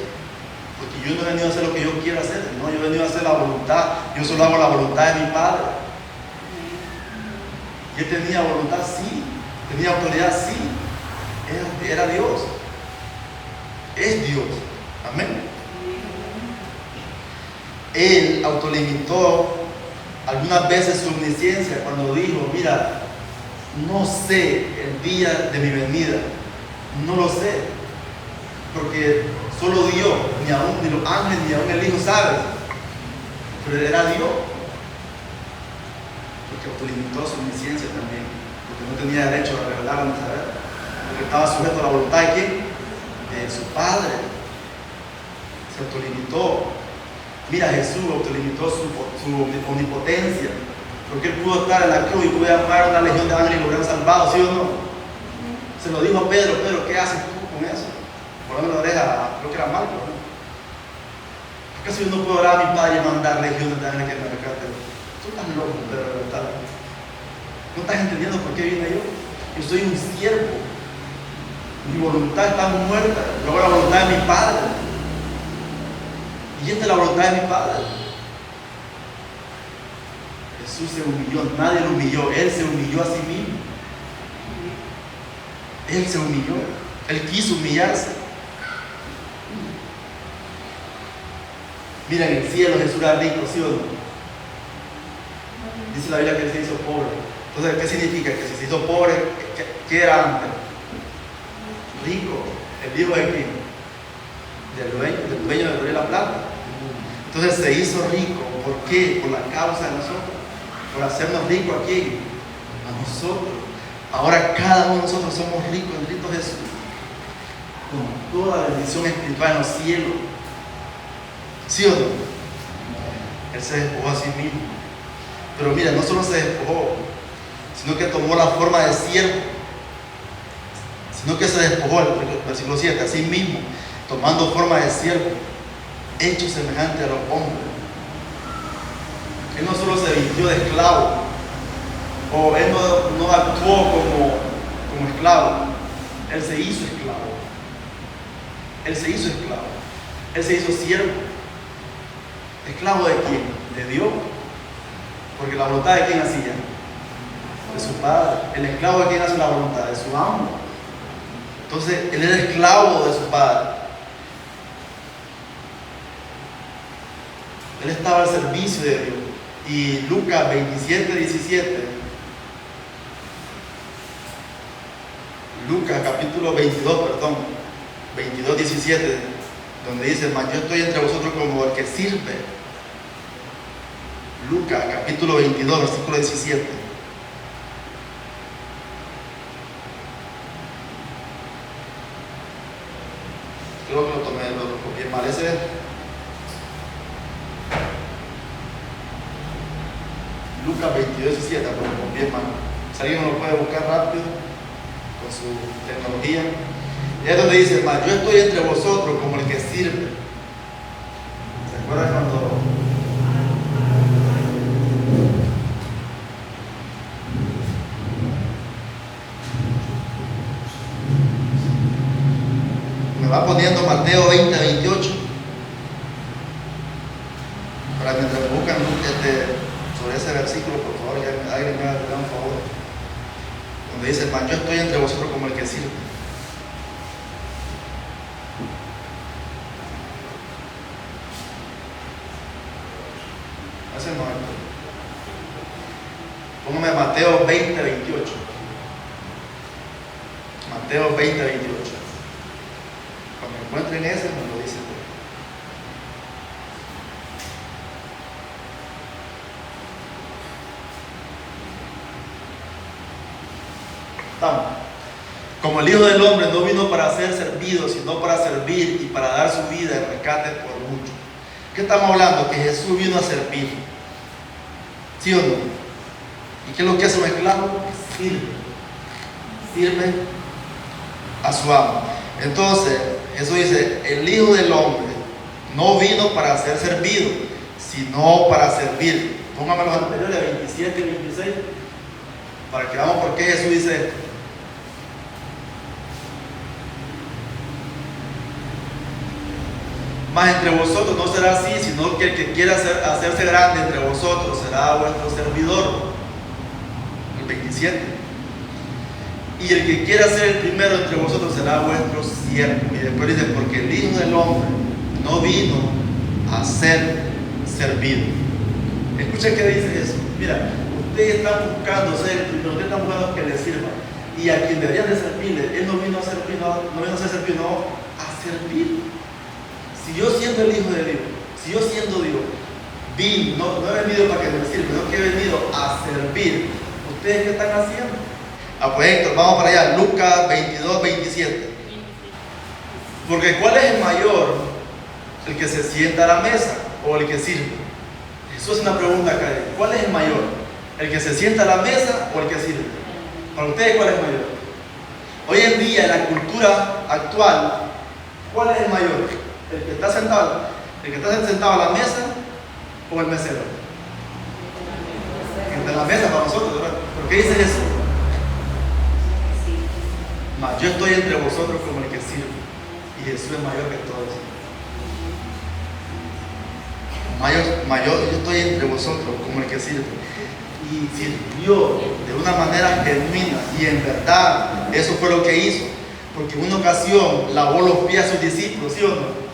porque yo no he venido a hacer lo que yo quiero hacer, no, yo he venido a hacer la voluntad, yo solo hago la voluntad de mi Padre. Y Él tenía voluntad, sí, tenía autoridad, sí, era Dios, es Dios, amén. Él autolimitó algunas veces su omnisciencia cuando dijo: mira, no sé el día de mi venida, no lo sé, porque solo Dios, ni los ángeles, ni aún el Hijo saben, pero Él era Dios, porque autolimitó su omnisciencia también, porque no tenía derecho a revelarlo ni saber, porque estaba sujeto a la voluntad de ¿quién? De su Padre. Se autolimitó. Mira, Jesús autolimitó su omnipotencia, porque Él pudo estar en la cruz y pudo llamar a una legión de ángeles y lo hubieran salvado, ¿sí o no? Se lo dijo a Pedro: Pedro, ¿qué haces tú con eso? Por la oreja, creo que era Marco, ¿no? ¿Acaso yo no puedo orar a mi Padre y mandar legiones de ángeles que me rescaten? Tú estás loco, Pedro, ¿verdad? ¿No estás entendiendo por qué vine yo? Yo soy un siervo, mi voluntad está muerta, yo hago la voluntad de mi Padre. Y esta es la voluntad de mi Padre. Jesús se humilló, nadie lo humilló, Él se humilló a sí mismo. Él se humilló, Él quiso humillarse. Mira, en el cielo Jesús era rico, ¿sí o no? Dice la Biblia que Él se hizo pobre. Entonces, ¿qué significa? Que si se hizo pobre, ¿qué era antes? Rico. ¿El hijo de quién? Del dueño de la plata. Entonces se hizo rico. ¿Por qué? Por la causa de nosotros, por hacernos ricos aquí, a nosotros. Ahora cada uno de nosotros somos ricos en Cristo Jesús, con toda la bendición espiritual en los cielos. ¿Sí o no? Él se despojó a sí mismo. Pero mira, no solo se despojó, sino que tomó la forma de siervo, sino que se despojó, el versículo 7, a sí mismo, tomando forma de siervo, hecho semejante a los hombres. Él no solo se vistió de esclavo, o Él no actuó como esclavo, Él se hizo esclavo. Él se hizo esclavo. Él se hizo siervo. ¿Esclavo de quién? De Dios. Porque la voluntad de quién hacía? De su Padre. El esclavo de quién hace la voluntad? De su amo. Entonces, Él era esclavo de su Padre. Él estaba al servicio de Dios. Y Lucas 27:17, Lucas capítulo 22:17, donde dice: mas yo estoy entre vosotros como el que sirve. Lucas capítulo 22, versículo 17. Creo que lo tomé, lo copié mal. Lucas 22:17, pero lo copié mal. Si alguien lo puede buscar rápido con su tecnología. Y es donde dice: mas yo estoy entre vosotros como el que sirve. ¿Se acuerdan cuando va poniendo Mateo 20, 28. Para mientras buscan sobre ese versículo, por favor, ya alguien me haga un favor. Donde dice, yo estoy entre vosotros como el que sirve. Hace un momento. Póngame Mateo 20, 28. Mateo 20, 28. Cuando encuentren ese, me lo dicen. Estamos. Como el Hijo del Hombre no vino para ser servido, sino para servir y para dar su vida en rescate por muchos. ¿Qué estamos hablando? Que Jesús vino a servir. ¿Sí o no? ¿Y qué es lo que hace un esclavo? Sirve. Sirve a su amo. Entonces, Jesús dice, el Hijo del Hombre no vino para ser servido, sino para servir. Póngame los anteriores, 27 y 26, para que veamos por qué Jesús dice esto. Mas entre vosotros no será así, sino que el que quiera hacerse grande entre vosotros será vuestro servidor. El 27. Y el que quiera ser el primero entre vosotros será vuestro siervo. Y después dice, porque el Hijo del Hombre no vino a ser servido. Escuchen qué dice Jesús. Mira, ustedes están buscando ser el primero, ustedes están buscando que les sirva. Y a quien deberían de servirle, Él no vino a servir, no vino a ser servido, no a servir. Si yo siendo el Hijo de Dios, si yo siendo Dios, no he venido para que me sirva, sino que he venido a servir. ¿Ustedes qué están haciendo? Pues Héctor, vamos para allá, Lucas 22, 27. Porque ¿cuál es el mayor? ¿El que se sienta a la mesa o el que sirve? Eso es una pregunta acá. ¿Cuál es el mayor? ¿El que se sienta a la mesa o el que sirve? Para ustedes, ¿cuál es el mayor? Hoy en día, en la cultura actual, ¿cuál es el mayor? ¿El que está sentado a la mesa o el mesero? El de la mesa para nosotros, ¿verdad? ¿Por qué dice eso? Mas yo estoy entre vosotros como el que sirve, y Jesús es mayor que todos. Yo estoy entre vosotros como el que sirve. Y sirvió de una manera genuina y en verdad. Eso fue lo que hizo. Porque en una ocasión lavó los pies a sus discípulos, ¿sí o no?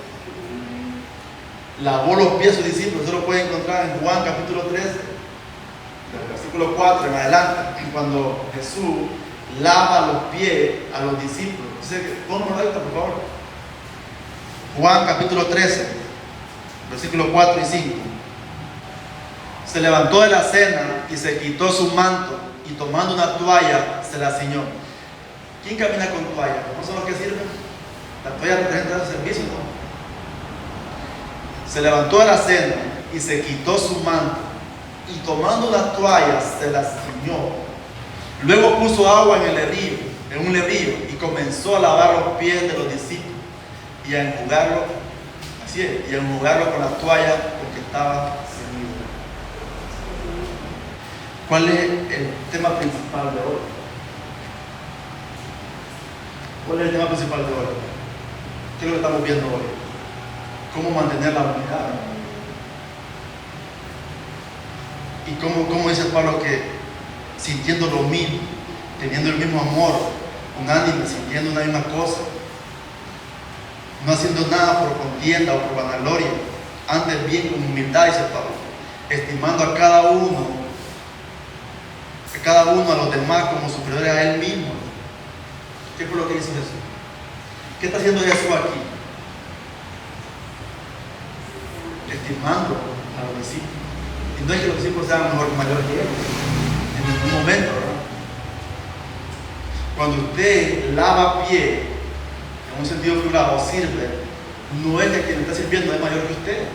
Lavó los pies a sus discípulos. Eso lo pueden encontrar en Juan capítulo 13, del versículo 4 en adelante, cuando Jesús lava los pies a los discípulos. Pónganlo ahí, por favor. Juan capítulo 13, versículos 4 y 5. Se levantó de la cena y se quitó su manto y tomando una toalla se la ciñó. ¿Quién camina con toalla? ¿No son los que sirven? La toalla representa el servicio, ¿no? Se levantó de la cena y se quitó su manto y tomando una toalla se la ciñó. Luego puso agua en un lebrillo y comenzó a lavar los pies de los discípulos y a enjugarlo, y a enjugarlo con la toalla porque estaba ceñido. ¿Cuál es el tema principal de hoy? ¿Cuál es el tema principal de hoy? ¿Qué es lo que estamos viendo hoy? ¿Cómo mantener la unidad? Y cómo dice Pablo que sintiendo lo mismo, teniendo el mismo amor, unánime, sintiendo una misma cosa, no haciendo nada por contienda o por vanagloria, antes bien con humildad, dice Pablo, estimando a cada uno a los demás como superiores a él mismo. ¿Qué fue lo que hizo Jesús? ¿Qué está haciendo Jesús aquí? Estimando a los discípulos. Y no es que los discípulos sean mayores que él, en ningún momento, ¿verdad? Cuando usted lava pie, en un sentido figurado, o sirve, no es que quien está sirviendo es mayor que usted.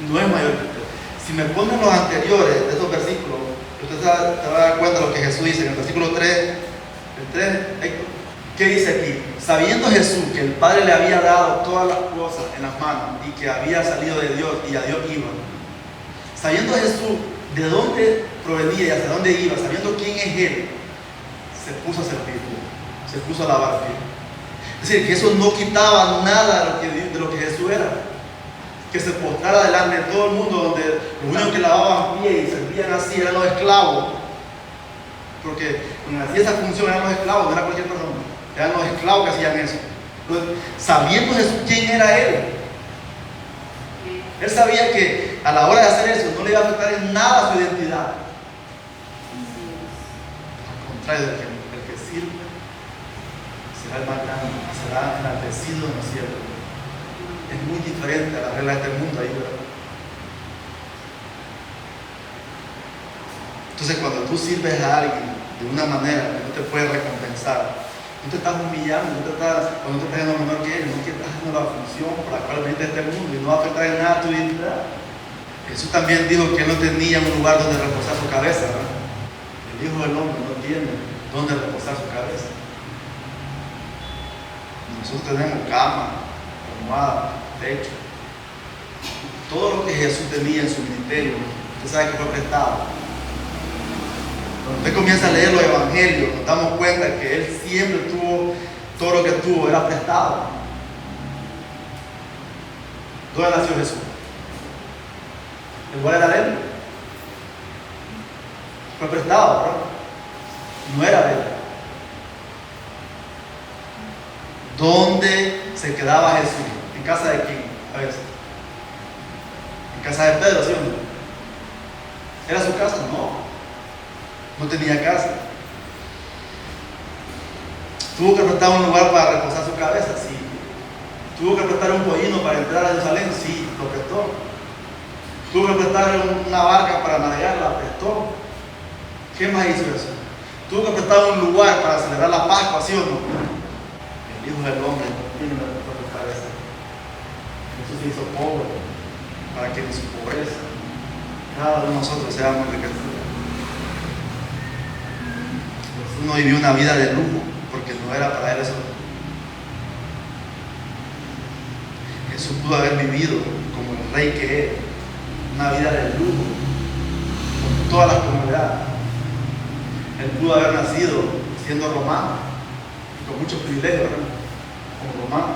No es mayor que usted. Si me ponen los anteriores de estos versículos, usted se va a dar cuenta de lo que Jesús dice en el versículo 3, ¿qué dice aquí? Sabiendo Jesús que el Padre le había dado todas las cosas en las manos y que había salido de Dios y a Dios iba. Sabiendo Jesús de dónde provenía y hacia dónde iba, sabiendo quién es Él, se puso a servir. se puso a lavar pies. Es decir, que eso no quitaba nada de lo que Jesús era. Que se postrara delante de todo el mundo, donde los únicos que lavaban pies y servían así eran los esclavos. Porque cuando hacía esa función eran los esclavos, no era cualquier persona. Eran los esclavos que hacían eso. Entonces, sabiendo Jesús quién era Él sabía que a la hora de hacer eso no le iba a afectar en nada su identidad. Al contrario, el que sirve será el más grande, será enaltecido en los cielos. Es muy diferente a la regla de este mundo ahí, ¿verdad? Entonces, cuando tú sirves a alguien de una manera que no te puede recompensar, no te estás humillando, no te estás haciendo menor que él, no que estás haciendo la función por la cual veniste a este mundo y no va a afectar en nada tu identidad. Jesús también dijo que él no tenía un lugar donde reposar su cabeza, ¿verdad? El Hijo del Hombre no tiene donde reposar su cabeza. Nosotros tenemos cama, almohada, techo. Todo lo que Jesús tenía en su ministerio, usted sabe que fue prestado. Cuando usted comienza a leer los evangelios, nos damos cuenta que él siempre tuvo, todo lo que tuvo era prestado. ¿Dónde nació Jesús? ¿El lugar era de él? Fue prestado, ¿verdad? No era de él. ¿Dónde se quedaba Jesús? ¿En casa de quién? A veces. ¿En casa de Pedro, sí o no? ¿Era su casa? No. No tenía casa. ¿Tuvo que prestar un lugar para reposar su cabeza? Sí. ¿Tuvo que prestar un pollino para entrar a Jerusalén? Sí, lo prestó. ¿Tuvo que prestar una barca para navegar? La prestó. ¿Qué más hizo eso? ¿Tuvo que prestar un lugar para celebrar la Pascua? ¿Sí o no? El Hijo del Hombre no tiene que prestar su cabeza. Jesús se hizo pobre para que en su pobreza cada uno de nosotros seamos enriquecidos. No vivió una vida de lujo porque no era para él eso. Jesús pudo haber vivido como el rey que es, una vida de lujo con todas las comodidades. Él pudo haber nacido siendo romano con muchos privilegios, ¿verdad? Como romano.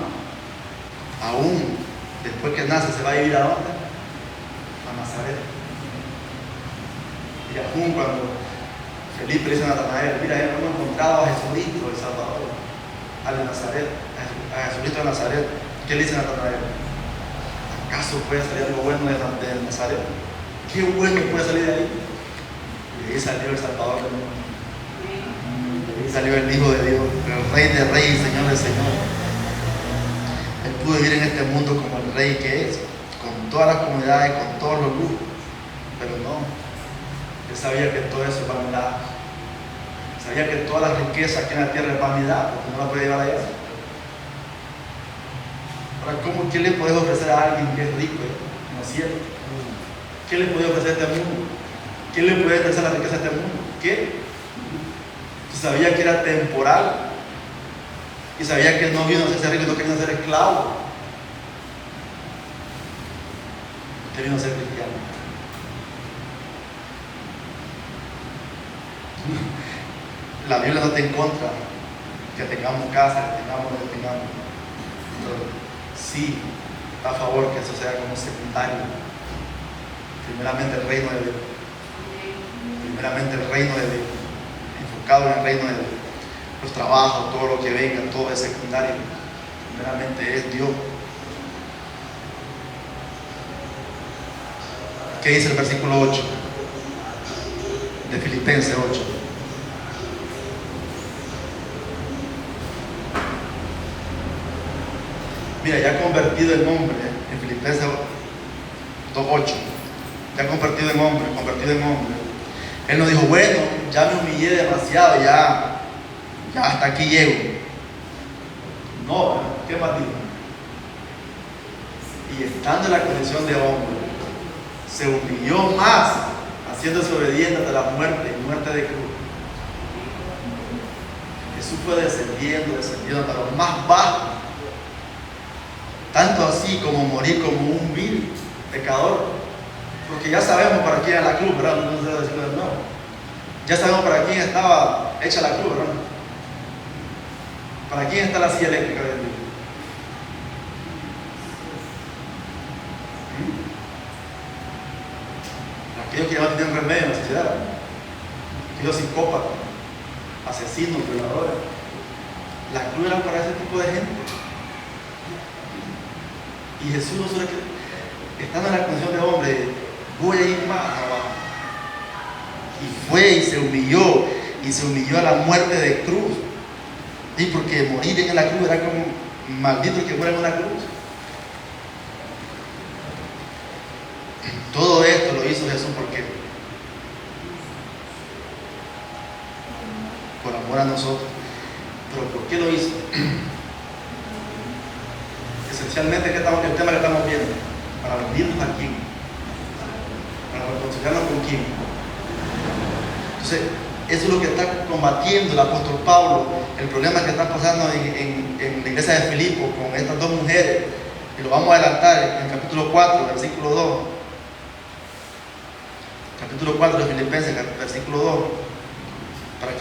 Aún después que nace se va a vivir ¿a dónde? A Nazaret. Y aún cuando Felipe le dice a Natanael, mira, hemos encontrado a Jesucristo, el Salvador, al de Nazaret, a Jesucristo de Nazaret. ¿Qué le dice a Natanael? ¿Acaso puede salir algo bueno de Nazaret? ¿Qué bueno puede salir de ahí? Y de ahí salió el Salvador del mundo. De ahí salió el Hijo de Dios, el Rey de Reyes, Señor de Señores. Él pudo vivir en este mundo como el Rey que es, con todas las comunidades, con todos los lujos, pero no. Él sabía que todo eso es vanidad. Sabía que toda la riqueza aquí en la tierra es vanidad, porque no la puede llevar allá. Ahora, ¿qué le puedes ofrecer a alguien que es rico en los cielos? ¿Qué le puede ofrecer a este mundo? ¿Qué le puede ofrecer la riqueza a este mundo? ¿Qué? Sabía que era temporal. Y sabía que no vino a ser rico, no quería ser esclavo. Usted vino a ser cristiano. La Biblia no está en contra que tengamos casa, que tengamos lo que tengamos. Pero sí está a favor que eso sea como secundario. Primeramente el reino de Dios. Primeramente el reino de Dios. Enfocado en el reino de Dios. Los trabajos, todo lo que venga, todo es secundario. Primeramente es Dios. ¿Qué dice el versículo 8 de Filipenses 8? Mira, ya convertido en hombre, en Filipenses 2:8, ya convertido en hombre, Él nos dijo, bueno, ya me humillé demasiado, ya hasta aquí llego. No, ¿qué más dijo? Y estando en la condición de hombre, se humilló más, haciéndose obediente hasta la muerte y muerte de cruz. Jesús fue descendiendo hasta lo más bajo. Tanto así como morir como un vil pecador. Porque ya sabemos para quién era la cruz, ¿verdad? No se debe decirlo de nuevo. Ya sabemos para quién estaba hecha la cruz, ¿verdad? ¿Para quién está la silla eléctrica de Dios? Aquellos que ya no tienen remedio en la sociedad, aquellos psicópatas, asesinos, violadores. La cruz era para ese tipo de gente. Y Jesús no solo que, estando en la condición de hombre, voy a ir más abajo. Y fue y se humilló a la muerte de cruz. Y porque morir en la cruz era como maldito el que muera en una cruz. Todo esto lo hizo Jesús porque por amor a nosotros. Pero ¿por qué lo hizo? Esencialmente, el tema que estamos viendo, para unirnos a quién, para reconciliarnos con quién. Entonces, eso es lo que está combatiendo el apóstol Pablo, el problema que está pasando en la iglesia de Filipos con estas dos mujeres, y lo vamos a adelantar en el capítulo 4, versículo 2. Capítulo 4 de Filipenses, versículo 2, para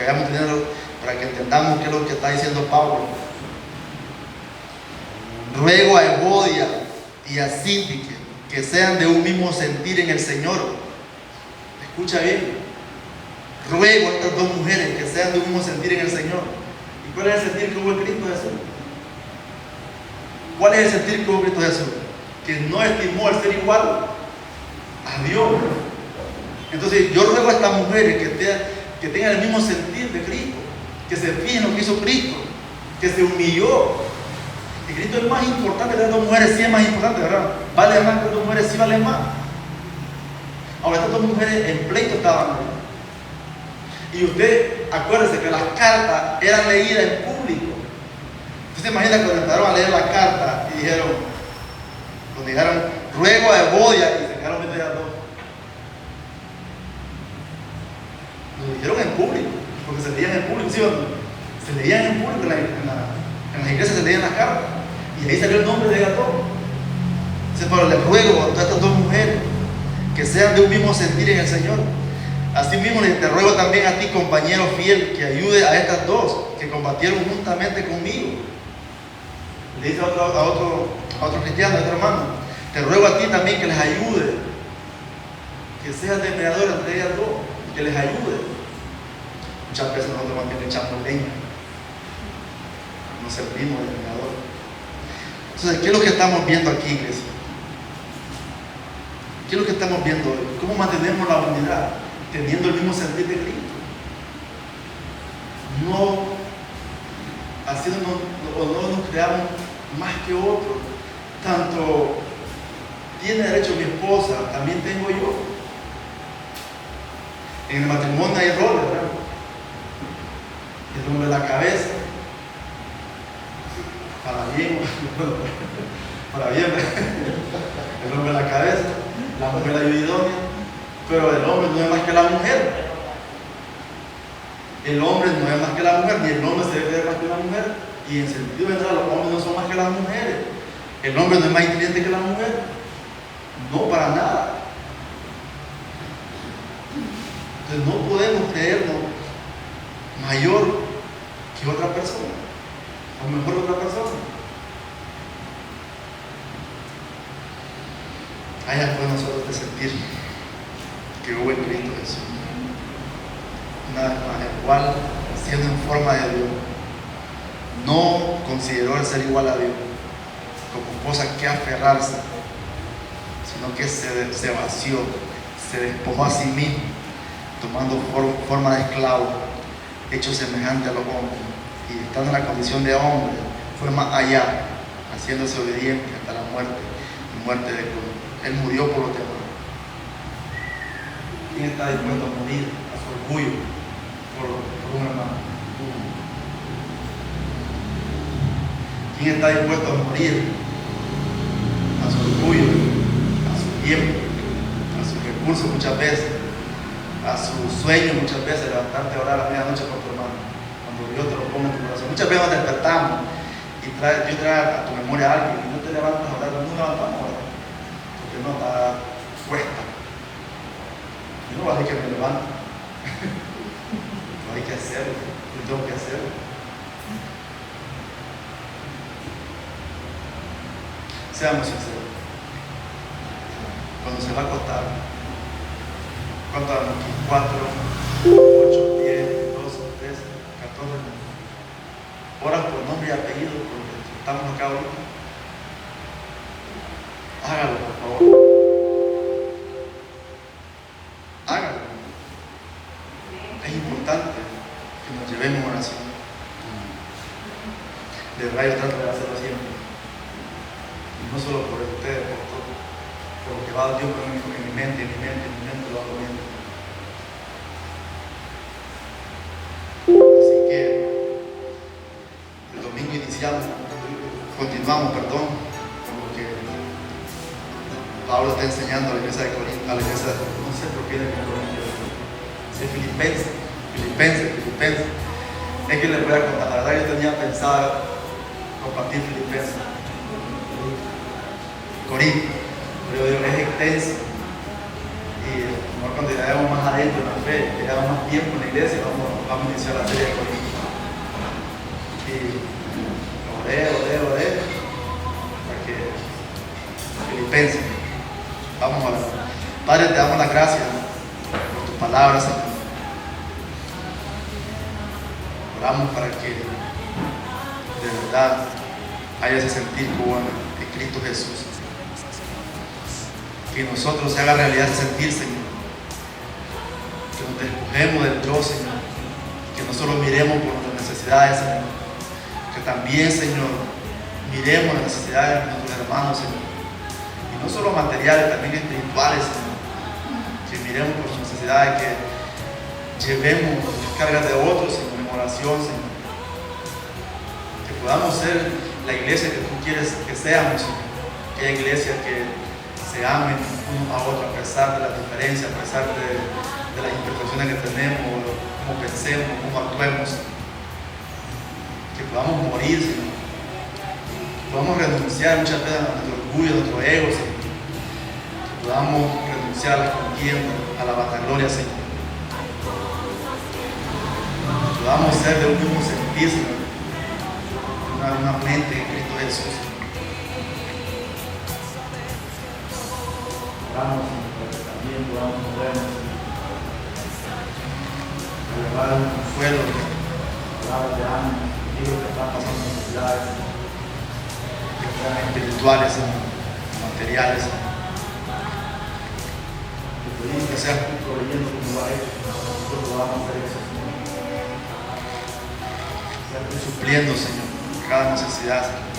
que entendamos qué es lo que está diciendo Pablo. Ruego a Evodia y a Síntique que sean de un mismo sentir en el Señor. Escucha bien. Ruego a estas dos mujeres que sean de un mismo sentir en el Señor. ¿Y cuál es el sentir que hubo en Cristo Jesús? ¿Cuál es el sentir que hubo en Cristo Jesús? Que no estimó el ser igual a Dios. Entonces yo ruego a estas mujeres que tengan el mismo sentir de Cristo, que se fijen en lo que hizo Cristo, que se humilló. Y Cristo es más importante que las dos mujeres, sí es más importante, ¿verdad? Vale más que las dos mujeres, sí vale más. Ahora estas dos mujeres en pleito estaban ahí. Y usted, acuérdese que las cartas eran leídas en público. Usted se imagina cuando empezaron a leer la carta y dijeron, ruego a Evodia, y se quedaron viendo ellas dos. Lo dijeron en público, porque se leían en público, ¿sí o no? Se leían en público, en las iglesias se leían las cartas, y ahí salió el nombre de ellas dos. Dice Pablo, les ruego a todas estas dos mujeres que sean de un mismo sentir en el Señor. Asimismo, te ruego también a ti, compañero fiel, que ayude a estas dos que combatieron juntamente conmigo. Le dice a otro cristiano, a otro hermano, te ruego a ti también que les ayude, que seas de mediador entre ellas dos, que les ayude. Muchas veces nosotros más bien echamos leña, nos servimos de mediador. Entonces, ¿qué es lo que estamos viendo aquí, iglesia? ¿Qué es lo que estamos viendo hoy? ¿Cómo mantenemos la unidad? Teniendo el mismo sentir de Cristo. No nos creamos más que otros. Tanto tiene derecho mi esposa, también tengo yo. En el matrimonio hay roles, ¿verdad? El hombre de la cabeza, para bien, el hombre de la cabeza, la mujer la ayuda, pero el hombre no es más que la mujer. El hombre no es más que la mujer, ni el hombre se debe ver más que la mujer. Y en sentido general, los hombres no son más que las mujeres. El hombre no es más inteligente que la mujer. No, para nada. Entonces no podemos creernos mayor que otra persona, o mejor que otra persona. Allá fue nosotros de sentir que hubo en Cristo Jesús. Una vez más, el cual, siendo en forma de Dios, no consideró el ser igual a Dios como cosa que aferrarse, sino que se vació, se despojó a sí mismo, tomando forma de esclavo, hecho semejante a los hombres, y estando en la condición de hombre, fue más allá, haciéndose obediente hasta la muerte, y muerte de cruz. Él murió por los demás. ¿Quién está dispuesto a morir a su orgullo por un hermano? ¿Quién está dispuesto a morir a su orgullo, a su tiempo, a sus recursos muchas veces, a su sueño muchas veces, levantarte a orar a la medianoche por tu hermano, cuando Dios te lo pone en tu corazón? Muchas veces nos despertamos y Dios trae a tu memoria a alguien y no te levantas a orar, no nos levantamos a orar, porque no está cuesta. Yo no voy a decir que me levante, no hay que hacerlo, yo tengo que hacerlo. Seamos sinceros. Cuando se va a acostar, ¿cuánto dan aquí? 4, 8, 10, 12, 13, 14. Oran por nombre y apellido, porque estamos acá ahorita. Hágalo, por favor. Hágalo. Es importante que nos llevemos a oración. De verdad, yo trato de hacerlo siempre. Y no solo por ustedes, por todo. Por lo que va Dios en mi mente, lo hago bien. Así que el domingo continuamos, con lo que Pablo está enseñando a la iglesia de Corinto, a la iglesia, no sé por qué de Corinto, de Filipenses. Es que les voy a contar, la verdad yo tenía pensado compartir Filipenses, Corinto, pero es extenso. Y cuando llegamos más adentro en la fe, llegamos más tiempo en la iglesia, vamos a iniciar la serie de Corinto. Y oré, para que Filipenses. Vamos a ver. Padre, te damos las gracias por tus palabras, Señor. Oramos para que de verdad haya ese sentir como en Cristo Jesús. Que nosotros se haga realidad ese sentir, Señor. Que nos despojemos del yo, Señor. Que no solo miremos por nuestras necesidades, Señor. Que también, Señor, miremos las necesidades de nuestros hermanos, Señor. Y no solo materiales, también espirituales, Señor. Que miremos por sus necesidades, que llevemos las cargas de otros, Señor, en oración, Señor. Que podamos ser la iglesia que tú quieres que seamos, Señor. Aquella iglesia que se amen uno a otro a pesar de las diferencias, a pesar de las imperfecciones que tenemos, cómo pensemos, cómo actuemos. Que podamos morir, Señor. Que podamos renunciar muchas veces a nuestro orgullo, a nuestro ego, Señor. Que podamos renunciar a la contienda, a la vanagloria, Señor. Que podamos ser de un mismo sentir, Señor. Una mente en Cristo Jesús. Oramos, Señor, para que también podamos movernos, elevar un consuelo, palabras de ánimo, hijos que están pasando necesidades, que sean espirituales, materiales, que pedimos que seas tú proveyendo como lo has hecho, nosotros lo vamos a hacer eso, Señor. Seas tú supliendo, Señor, cada necesidad, Señor.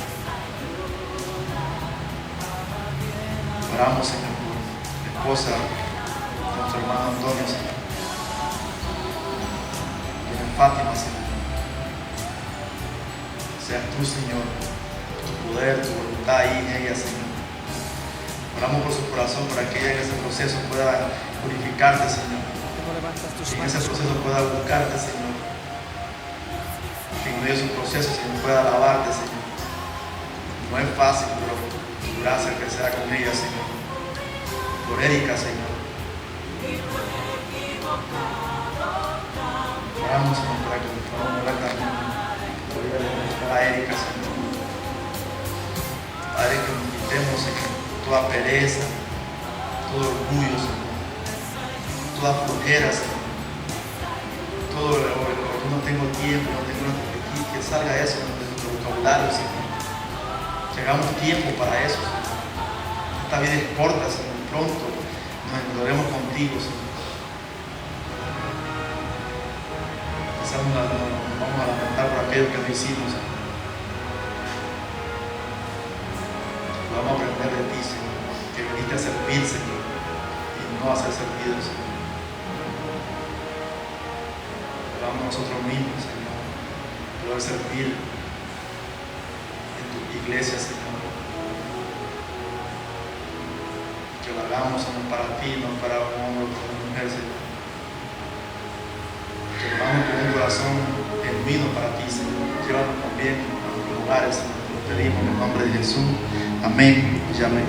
Oramos, Señor, por la esposa de nuestro hermano Antonio, Señor. Fátima, Señor. Seas tú, Señor, tu poder, tu voluntad ahí en ella, Señor. Oramos por su corazón para que ella en ese proceso pueda purificarte, Señor. Que en ese proceso pueda buscarte, Señor. Que en medio de su proceso, Señor, pueda alabarte, Señor. No es fácil, pero tu gracia que sea con ella, Señor. Por Erika, Señor. Oramos, Señor, para que podamos orar también por la Erika, Señor. Padre, que nos quitemos, Señor, toda pereza, todo orgullo, Señor, toda flojera, Señor, todo lo que no tengo tiempo, que salga eso de nuestro vocabulario, Señor. Que hagamos tiempo para eso, Señor. Esta vida es corta, Señor, pronto nos encontraremos contigo, Señor. Quizás nos vamos a lamentar por aquello que no hicimos, Señor. Vamos a aprender de ti, Señor, que viniste a servir, Señor, y no a ser servido, Señor. Vamos nosotros mismos, Señor, poder servir en tu iglesia, Señor. Que lo hagamos, Señor, para ti, no para un hombre o para una mujer, Señor. Que lo hagamos con un corazón genuino para ti, Señor. Llévanos también a nuestros lugares, Señor. Te lo pedimos en el nombre de Jesús. Amén y amén.